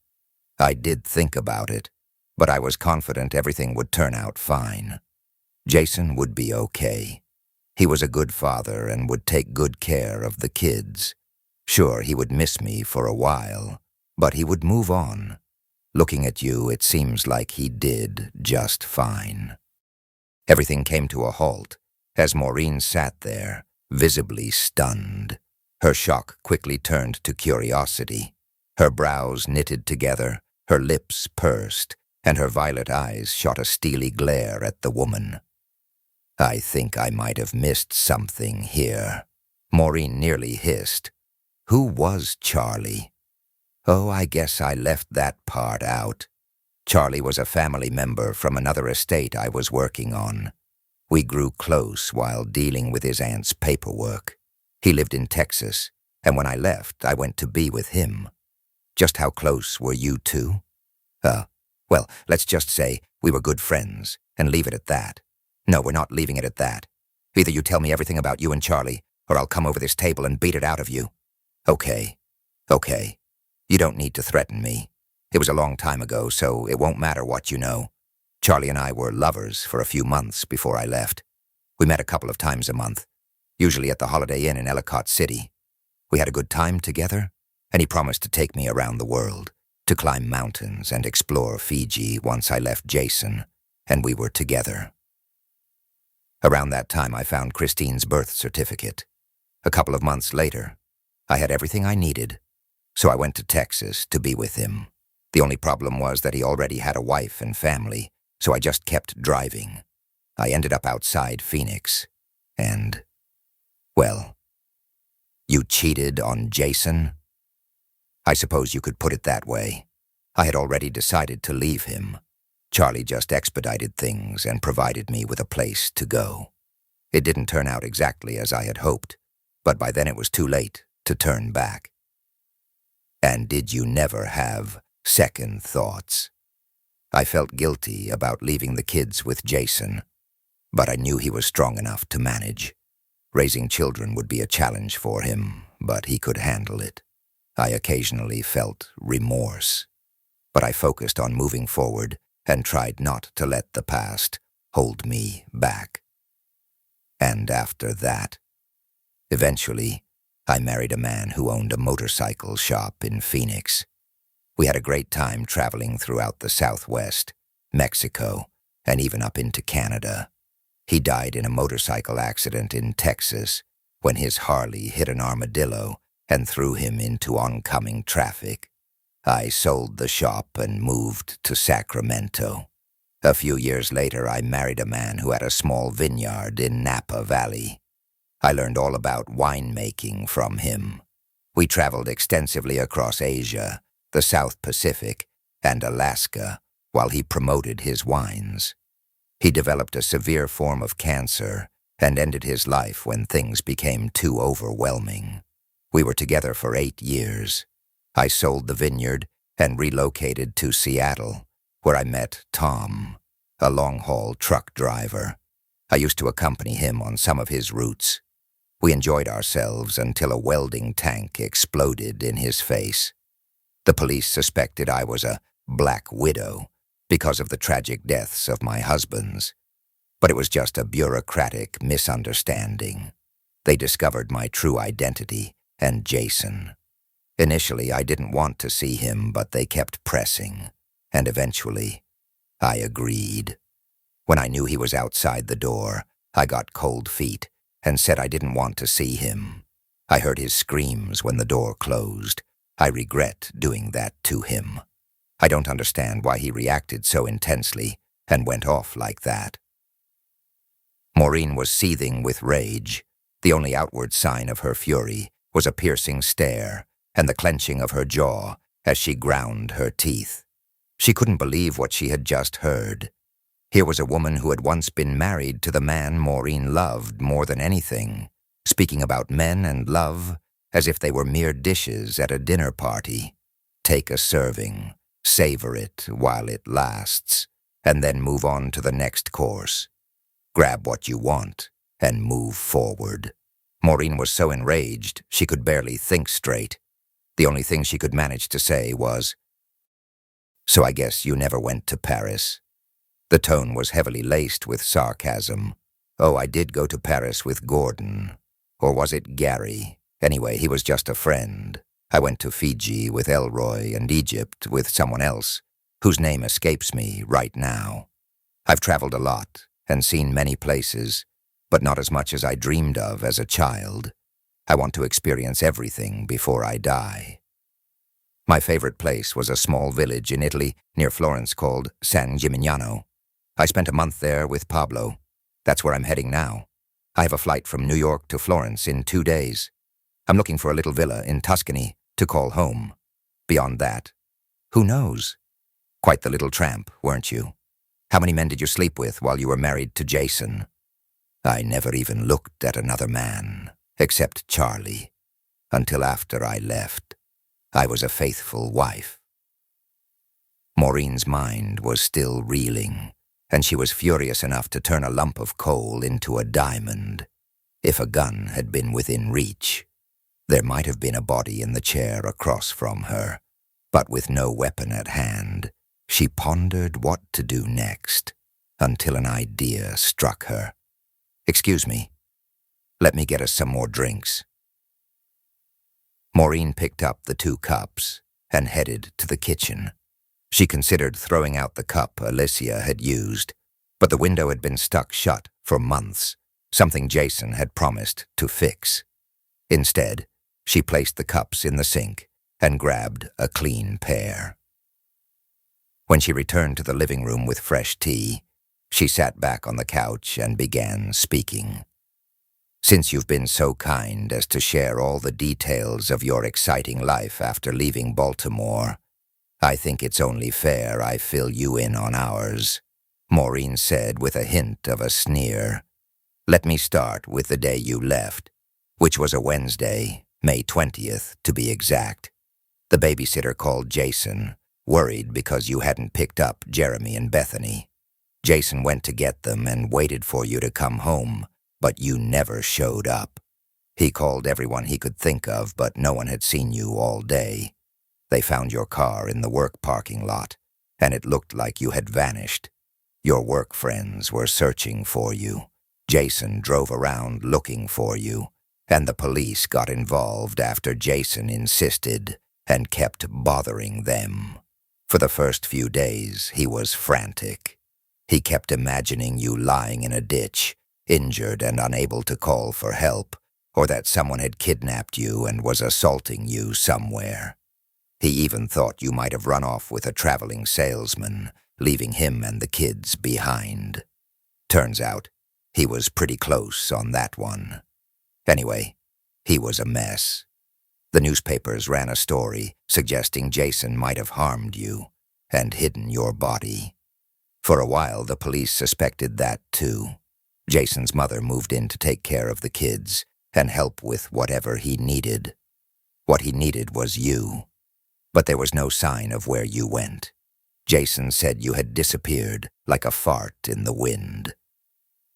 I did think about it, but I was confident everything would turn out fine. Jason would be okay. He was a good father and would take good care of the kids. Sure, he would miss me for a while, but he would move on. Looking at you, it seems like he did just fine. Everything came to a halt as Maureen sat there, visibly stunned. Her shock quickly turned to curiosity. Her brows knitted together, her lips pursed, and her violet eyes shot a steely glare at the woman. I think I might have missed something here. Maureen nearly hissed. Who was Charlie? Oh, I guess I left that part out. Charlie was a family member from another estate I was working on. We grew close while dealing with his aunt's paperwork. He lived in Texas, and when I left, I went to be with him. Just how close were you two? Well, let's just say we were good friends, and leave it at that. No, we're not leaving it at that. Either you tell me everything about you and Charlie, or I'll come over this table and beat it out of you. Okay. You don't need to threaten me. It was a long time ago, so it won't matter what you know. Charlie and I were lovers for a few months before I left. We met a couple of times a month, usually at the Holiday Inn in Ellicott City. We had a good time together, and he promised to take me around the world, to climb mountains and explore Fiji once I left Jason, and we were together. Around that time, I found Christine's birth certificate. A couple of months later, I had everything I needed, so I went to Texas to be with him. The only problem was that he already had a wife and family, so I just kept driving. I ended up outside Phoenix, and, well, you cheated on Jason? I suppose you could put it that way. I had already decided to leave him. Charlie just expedited things and provided me with a place to go. It didn't turn out exactly as I had hoped, but by then it was too late to turn back. And did you never have second thoughts? I felt guilty about leaving the kids with Jason, but I knew he was strong enough to manage. Raising children would be a challenge for him, but he could handle it. I occasionally felt remorse, but I focused on moving forward and tried not to let the past hold me back. And after that, eventually, I married a man who owned a motorcycle shop in Phoenix. We had a great time traveling throughout the Southwest, Mexico, and even up into Canada. He died in a motorcycle accident in Texas when his Harley hit an armadillo and threw him into oncoming traffic. I sold the shop and moved to Sacramento. A few years later, I married a man who had a small vineyard in Napa Valley. I learned all about winemaking from him. We traveled extensively across Asia, the South Pacific, and Alaska while he promoted his wines. He developed a severe form of cancer and ended his life when things became too overwhelming. We were together for 8 years. I sold the vineyard and relocated to Seattle, where I met Tom, a long-haul truck driver. I used to accompany him on some of his routes. We enjoyed ourselves until a welding tank exploded in his face. The police suspected I was a black widow because of the tragic deaths of my husbands. But it was just a bureaucratic misunderstanding. They discovered my true identity and Jason. Initially, I didn't want to see him, but they kept pressing, and eventually, I agreed. When I knew he was outside the door, I got cold feet and said I didn't want to see him. I heard his screams when the door closed. I regret doing that to him. I don't understand why he reacted so intensely and went off like that. Maureen was seething with rage. The only outward sign of her fury was a piercing stare and the clenching of her jaw as she ground her teeth. She couldn't believe what she had just heard. Here was a woman who had once been married to the man Maureen loved more than anything, speaking about men and love as if they were mere dishes at a dinner party. Take a serving, Savor it while it lasts, and then move on to the next course. Grab what you want and move forward. Maureen was so enraged she could barely think straight. The only thing she could manage to say was, "So I guess you never went to Paris." The tone was heavily laced with sarcasm. "Oh, I did go to Paris with Gordon. Or was it Gary? Anyway, he was just a friend. I went to Fiji with Elroy and Egypt with someone else, whose name escapes me right now. I've traveled a lot and seen many places, but not as much as I dreamed of as a child. I want to experience everything before I die." My favorite place was a small village in Italy near Florence called San Gimignano. I spent a month there with Pablo. That's where I'm heading now. I have a flight from New York to Florence in 2 days. I'm looking for a little villa in Tuscany to call home. Beyond that, who knows? Quite the little tramp, weren't you? How many men did you sleep with while you were married to Jason? I never even looked at another man, except Charlie, until after I left. I was a faithful wife. Maureen's mind was still reeling, and she was furious enough to turn a lump of coal into a diamond. If a gun had been within reach, there might have been a body in the chair across from her, but with no weapon at hand, she pondered what to do next, until an idea struck her. "Excuse me. Let me get us some more drinks." Maureen picked up the 2 cups and headed to the kitchen. She considered throwing out the cup Alicia had used, but the window had been stuck shut for months, something Jason had promised to fix. Instead, she placed the cups in the sink and grabbed a clean pair. When she returned to the living room with fresh tea, she sat back on the couch and began speaking. "Since you've been so kind as to share all the details of your exciting life after leaving Baltimore, I think it's only fair I fill you in on ours," Maureen said with a hint of a sneer. "Let me start with the day you left, which was a Wednesday, May 20th, to be exact. The babysitter called Jason, worried because you hadn't picked up Jeremy and Bethany. Jason went to get them and waited for you to come home, but you never showed up. He called everyone he could think of, but no one had seen you all day. They found your car in the work parking lot, and it looked like you had vanished. Your work friends were searching for you. Jason drove around looking for you, and the police got involved after Jason insisted and kept bothering them. For the first few days, he was frantic. He kept imagining you lying in a ditch, injured and unable to call for help, or that someone had kidnapped you and was assaulting you somewhere. He even thought you might have run off with a traveling salesman, leaving him and the kids behind. Turns out, he was pretty close on that one. Anyway, he was a mess. The newspapers ran a story suggesting Jason might have harmed you and hidden your body. For a while, the police suspected that too. Jason's mother moved in to take care of the kids and help with whatever he needed. What he needed was you, but there was no sign of where you went. Jason said you had disappeared like a fart in the wind.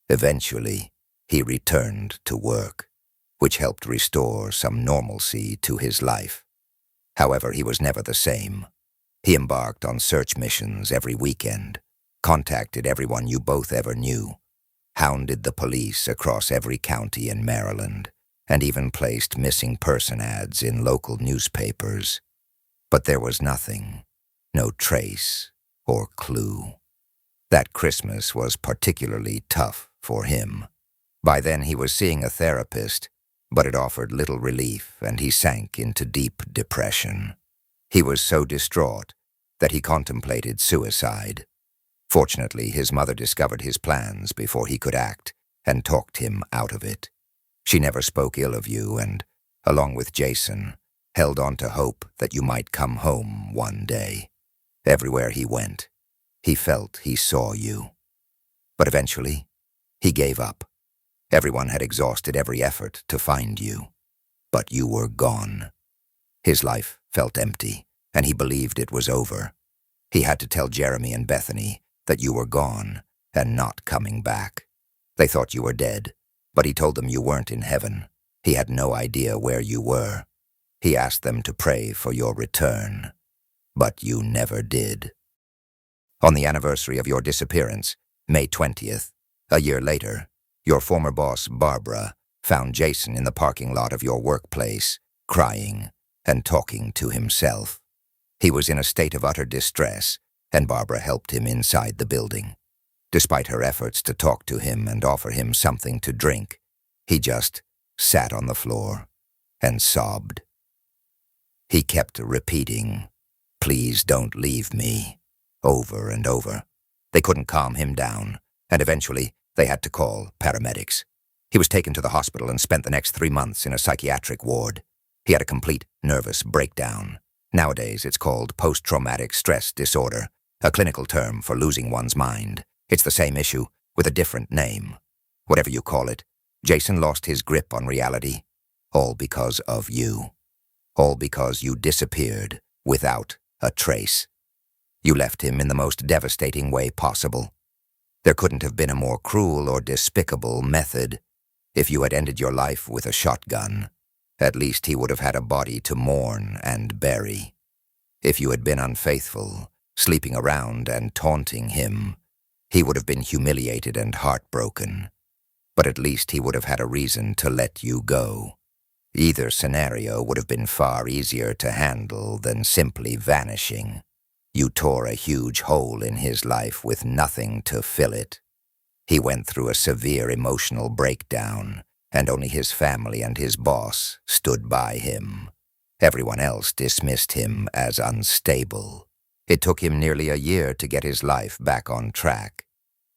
Eventually, he returned to work, which helped restore some normalcy to his life. However, he was never the same. He embarked on search missions every weekend, contacted everyone you both ever knew, hounded the police across every county in Maryland, and even placed missing person ads in local newspapers. But there was nothing, no trace or clue. That Christmas was particularly tough for him. By then he was seeing a therapist, but it offered little relief and he sank into deep depression. He was so distraught that he contemplated suicide. Fortunately, his mother discovered his plans before he could act and talked him out of it. She never spoke ill of you and, along with Jason, held on to hope that you might come home one day. Everywhere he went, he felt he saw you. But eventually, he gave up. Everyone had exhausted every effort to find you, but you were gone. His life felt empty, and he believed it was over. He had to tell Jeremy and Bethany that you were gone and not coming back. They thought you were dead, but he told them you weren't in heaven. He had no idea where you were. He asked them to pray for your return, but you never did. On the anniversary of your disappearance, May 20th, a year later, your former boss, Barbara, found Jason in the parking lot of your workplace, crying and talking to himself. He was in a state of utter distress, and Barbara helped him inside the building. Despite her efforts to talk to him and offer him something to drink, he just sat on the floor and sobbed. He kept repeating, "Please don't leave me," over and over. They couldn't calm him down, and eventually they had to call paramedics. He was taken to the hospital and spent the next 3 months in a psychiatric ward. He had a complete nervous breakdown. Nowadays, it's called post-traumatic stress disorder, a clinical term for losing one's mind. It's the same issue with a different name. Whatever you call it, Jason lost his grip on reality, all because of you. All because you disappeared without a trace. You left him in the most devastating way possible. There couldn't have been a more cruel or despicable method. If you had ended your life with a shotgun, at least he would have had a body to mourn and bury. If you had been unfaithful, sleeping around and taunting him, he would have been humiliated and heartbroken. But at least he would have had a reason to let you go. Either scenario would have been far easier to handle than simply vanishing. You tore a huge hole in his life with nothing to fill it. He went through a severe emotional breakdown, and only his family and his boss stood by him. Everyone else dismissed him as unstable. It took him nearly a year to get his life back on track.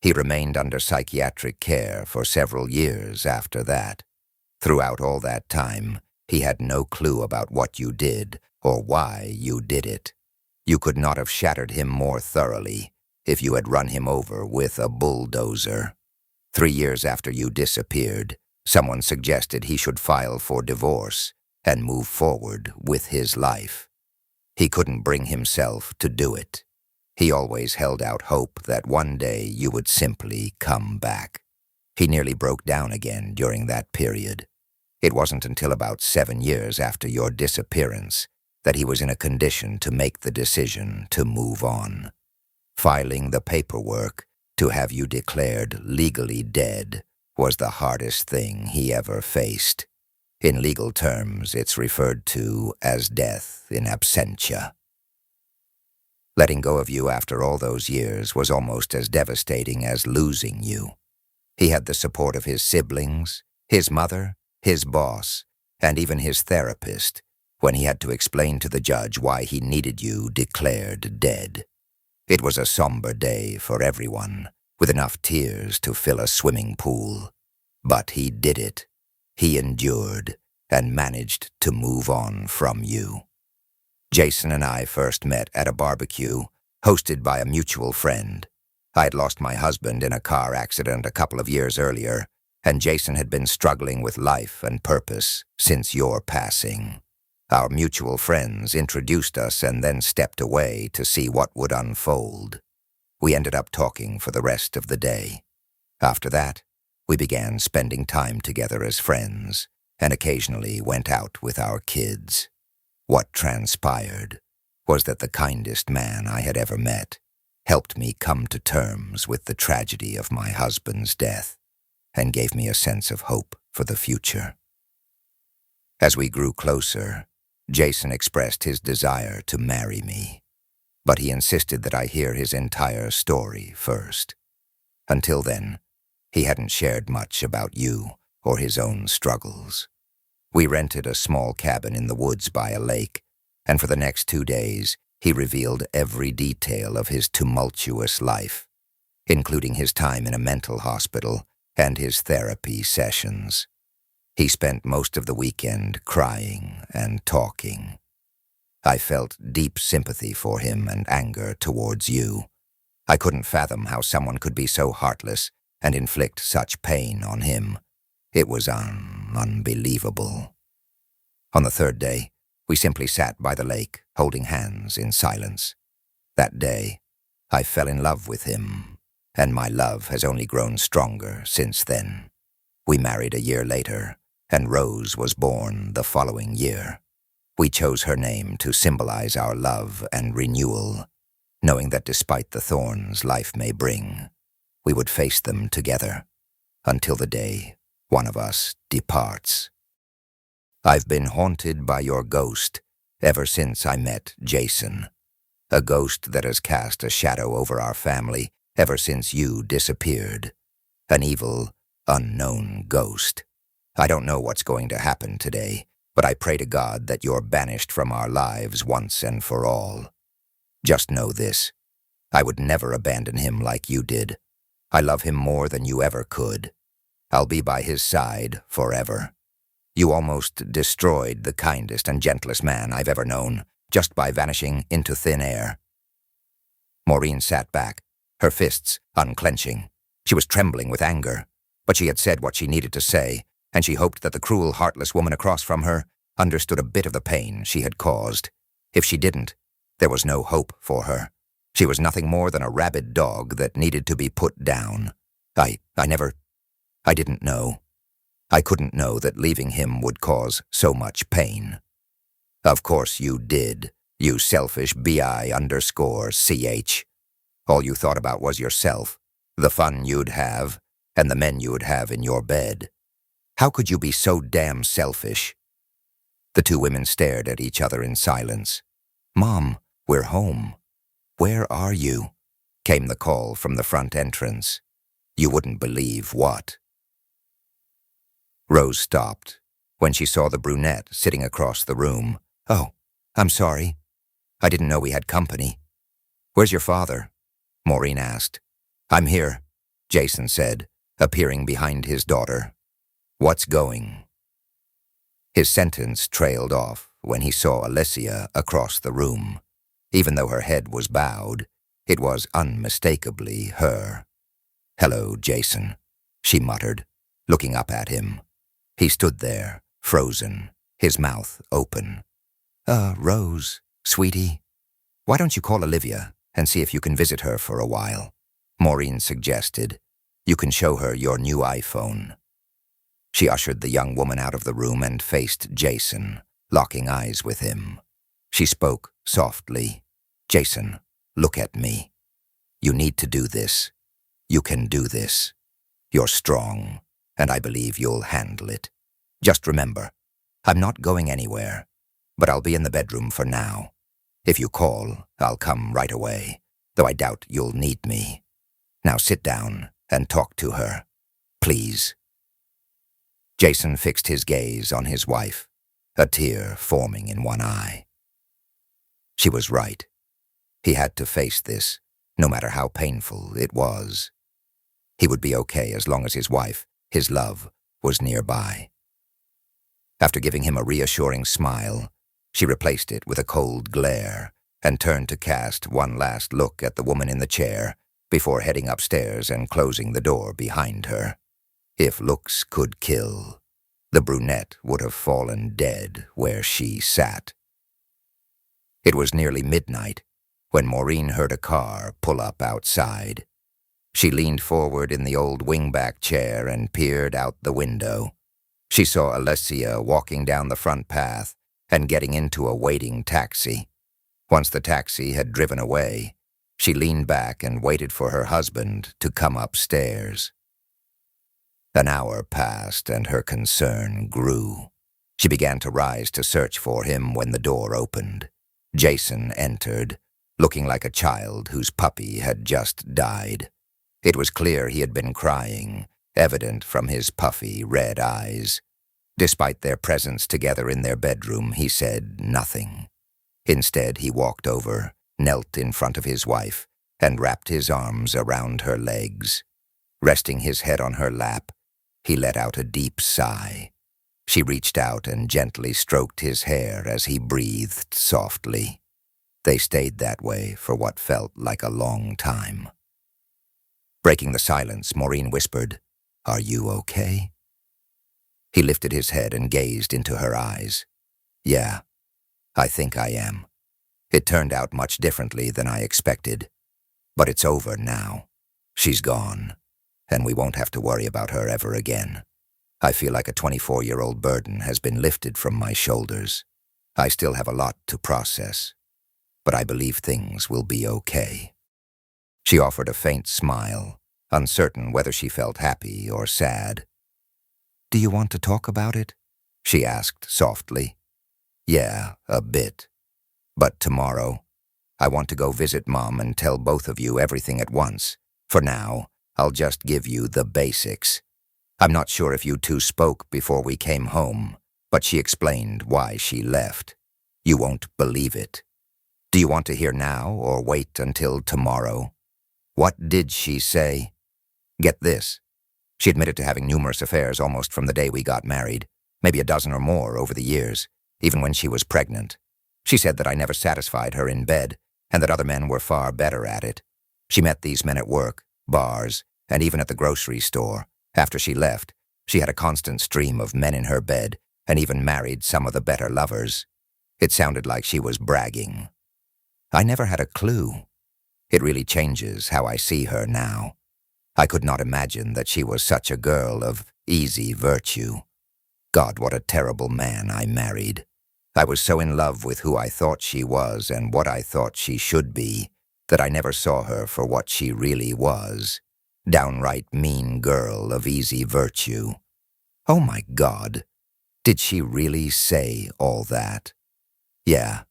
He remained under psychiatric care for several years after that. Throughout all that time, he had no clue about what you did or why you did it. You could not have shattered him more thoroughly if you had run him over with a bulldozer. 3 years after you disappeared, someone suggested he should file for divorce and move forward with his life. He couldn't bring himself to do it. He always held out hope that one day you would simply come back. He nearly broke down again during that period. It wasn't until about 7 years after your disappearance that he was in a condition to make the decision to move on. Filing the paperwork to have you declared legally dead was the hardest thing he ever faced. In legal terms, it's referred to as death in absentia. Letting go of you after all those years was almost as devastating as losing you. He had the support of his siblings, his mother, his boss, and even his therapist when he had to explain to the judge why he needed you declared dead. It was a somber day for everyone, with enough tears to fill a swimming pool. But he did it. He endured and managed to move on from you. Jason and I first met at a barbecue hosted by a mutual friend. I had lost my husband in a car accident a couple of years earlier, and Jason had been struggling with life and purpose since your passing. Our mutual friends introduced us and then stepped away to see what would unfold. We ended up talking for the rest of the day. After that, we began spending time together as friends, and occasionally went out with our kids. What transpired was that the kindest man I had ever met helped me come to terms with the tragedy of my husband's death and gave me a sense of hope for the future. As we grew closer, Jason expressed his desire to marry me, but he insisted that I hear his entire story first. Until then, he hadn't shared much about you or his own struggles. We rented a small cabin in the woods by a lake, and for the next 2 days, he revealed every detail of his tumultuous life, including his time in a mental hospital and his therapy sessions. He spent most of the weekend crying and talking. I felt deep sympathy for him and anger towards you. I couldn't fathom how someone could be so heartless and inflict such pain on him. It was unbelievable. On the 3rd day, we simply sat by the lake, holding hands in silence. That day, I fell in love with him, and my love has only grown stronger since then. We married a year later, and Rose was born the following year. We chose her name to symbolize our love and renewal, knowing that despite the thorns life may bring, we would face them together until the day one of us departs. I've been haunted by your ghost ever since I met Jason, a ghost that has cast a shadow over our family ever since you disappeared, an evil, unknown ghost. I don't know what's going to happen today, but I pray to God that you're banished from our lives once and for all. Just know this, I would never abandon him like you did. I love him more than you ever could. I'll be by his side forever. You almost destroyed the kindest and gentlest man I've ever known, just by vanishing into thin air. Maureen sat back, her fists unclenching. She was trembling with anger, but she had said what she needed to say, and she hoped that the cruel, heartless woman across from her understood a bit of the pain she had caused. If she didn't, there was no hope for her. She was nothing more than a rabid dog that needed to be put down. I didn't know. I couldn't know that leaving him would cause so much pain. Of course you did, you selfish BI_CH. All you thought about was yourself, the fun you'd have, and the men you'd have in your bed. How could you be so damn selfish? The two women stared at each other in silence. Mom, we're home. Where are you? Came the call from the front entrance. You wouldn't believe what. Rose stopped when she saw the brunette sitting across the room. Oh, I'm sorry. I didn't know we had company. Where's your father? Maureen asked. I'm here, Jason said, appearing behind his daughter. What's going? His sentence trailed off when he saw Alicia across the room. Even though her head was bowed, it was unmistakably her. Hello, Jason, she muttered, looking up at him. He stood there, frozen, his mouth open. Rose, sweetie, why don't you call Olivia and see if you can visit her for a while? Maureen suggested. You can show her your new iPhone. She ushered the young woman out of the room and faced Jason, locking eyes with him. She spoke softly. Jason, look at me. You need to do this. You can do this. You're strong, and I believe you'll handle it. Just remember, I'm not going anywhere, but I'll be in the bedroom for now. If you call, I'll come right away, though I doubt you'll need me. Now sit down and talk to her, please. Jason fixed his gaze on his wife, a tear forming in one eye. She was right. He had to face this, no matter how painful it was. He would be okay as long as his wife, his love, was nearby. After giving him a reassuring smile, she replaced it with a cold glare and turned to cast one last look at the woman in the chair before heading upstairs and closing the door behind her. If looks could kill, the brunette would have fallen dead where she sat. It was nearly midnight when Maureen heard a car pull up outside. She leaned forward in the old wingback chair and peered out the window. She saw Alicia walking down the front path and getting into a waiting taxi. Once the taxi had driven away, she leaned back and waited for her husband to come upstairs. An hour passed and her concern grew. She began to rise to search for him when the door opened. Jason entered, looking like a child whose puppy had just died. It was clear he had been crying, evident from his puffy red eyes. Despite their presence together in their bedroom, he said nothing. Instead, he walked over, knelt in front of his wife, and wrapped his arms around her legs. Resting his head on her lap, he let out a deep sigh. She reached out and gently stroked his hair as he breathed softly. They stayed that way for what felt like a long time. Breaking the silence, Maureen whispered, "Are you okay?" He lifted his head and gazed into her eyes. "Yeah, I think I am. It turned out much differently than I expected. But it's over now. She's gone, and we won't have to worry about her ever again. I feel like a 24-year-old burden has been lifted from my shoulders. I still have a lot to process, but I believe things will be okay. She offered a faint smile, uncertain whether she felt happy or sad. "Do you want to talk about it?" she asked softly. "Yeah, a bit. But tomorrow, I want to go visit Mom and tell both of you everything at once. For now, I'll just give you the basics. I'm not sure if you two spoke before we came home, but she explained why she left. You won't believe it. Do you want to hear now or wait until tomorrow?" "What did she say?" "Get this. She admitted to having numerous affairs almost from the day we got married, maybe a dozen or more over the years, even when she was pregnant. She said that I never satisfied her in bed, and that other men were far better at it. She met these men at work, bars, and even at the grocery store. After she left, she had a constant stream of men in her bed, and even married some of the better lovers. It sounded like she was bragging. I never had a clue. It really changes how I see her now. I could not imagine that she was such a girl of easy virtue. God, what a terrible man I married. I was so in love with who I thought she was and what I thought she should be that I never saw her for what she really was. Downright mean girl of easy virtue. Oh my God, did she really say all that? Yeah,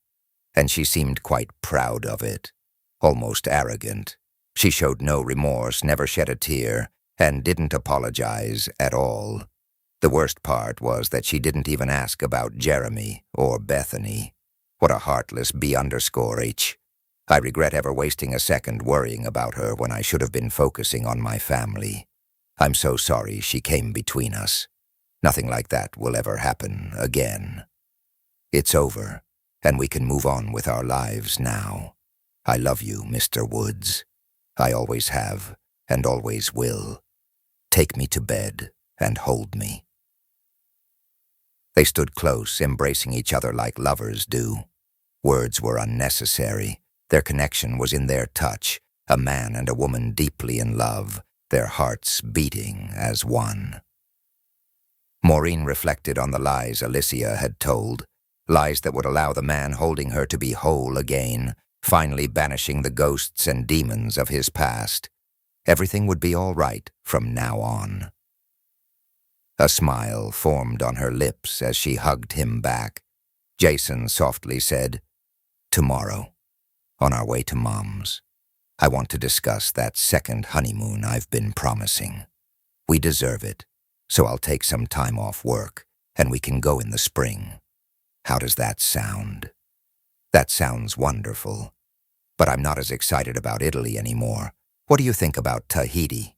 and she seemed quite proud of it, almost arrogant. She showed no remorse, never shed a tear, and didn't apologize at all. The worst part was that she didn't even ask about Jeremy or Bethany. What a heartless B_H. I regret ever wasting a second worrying about her when I should have been focusing on my family. I'm so sorry she came between us. Nothing like that will ever happen again. It's over, and we can move on with our lives now. I love you, Mr. Woods. I always have, and always will. Take me to bed and hold me." They stood close, embracing each other like lovers do. Words were unnecessary. Their connection was in their touch, a man and a woman deeply in love, their hearts beating as one. Maureen reflected on the lies Alicia had told, lies that would allow the man holding her to be whole again, finally banishing the ghosts and demons of his past. Everything would be all right from now on. A smile formed on her lips as she hugged him back. Jason softly said, "Tomorrow, on our way to Mom's, I want to discuss that second honeymoon I've been promising. We deserve it, so I'll take some time off work, and we can go in the spring. How does that sound?" "That sounds wonderful, but I'm not as excited about Italy anymore. What do you think about Tahiti?"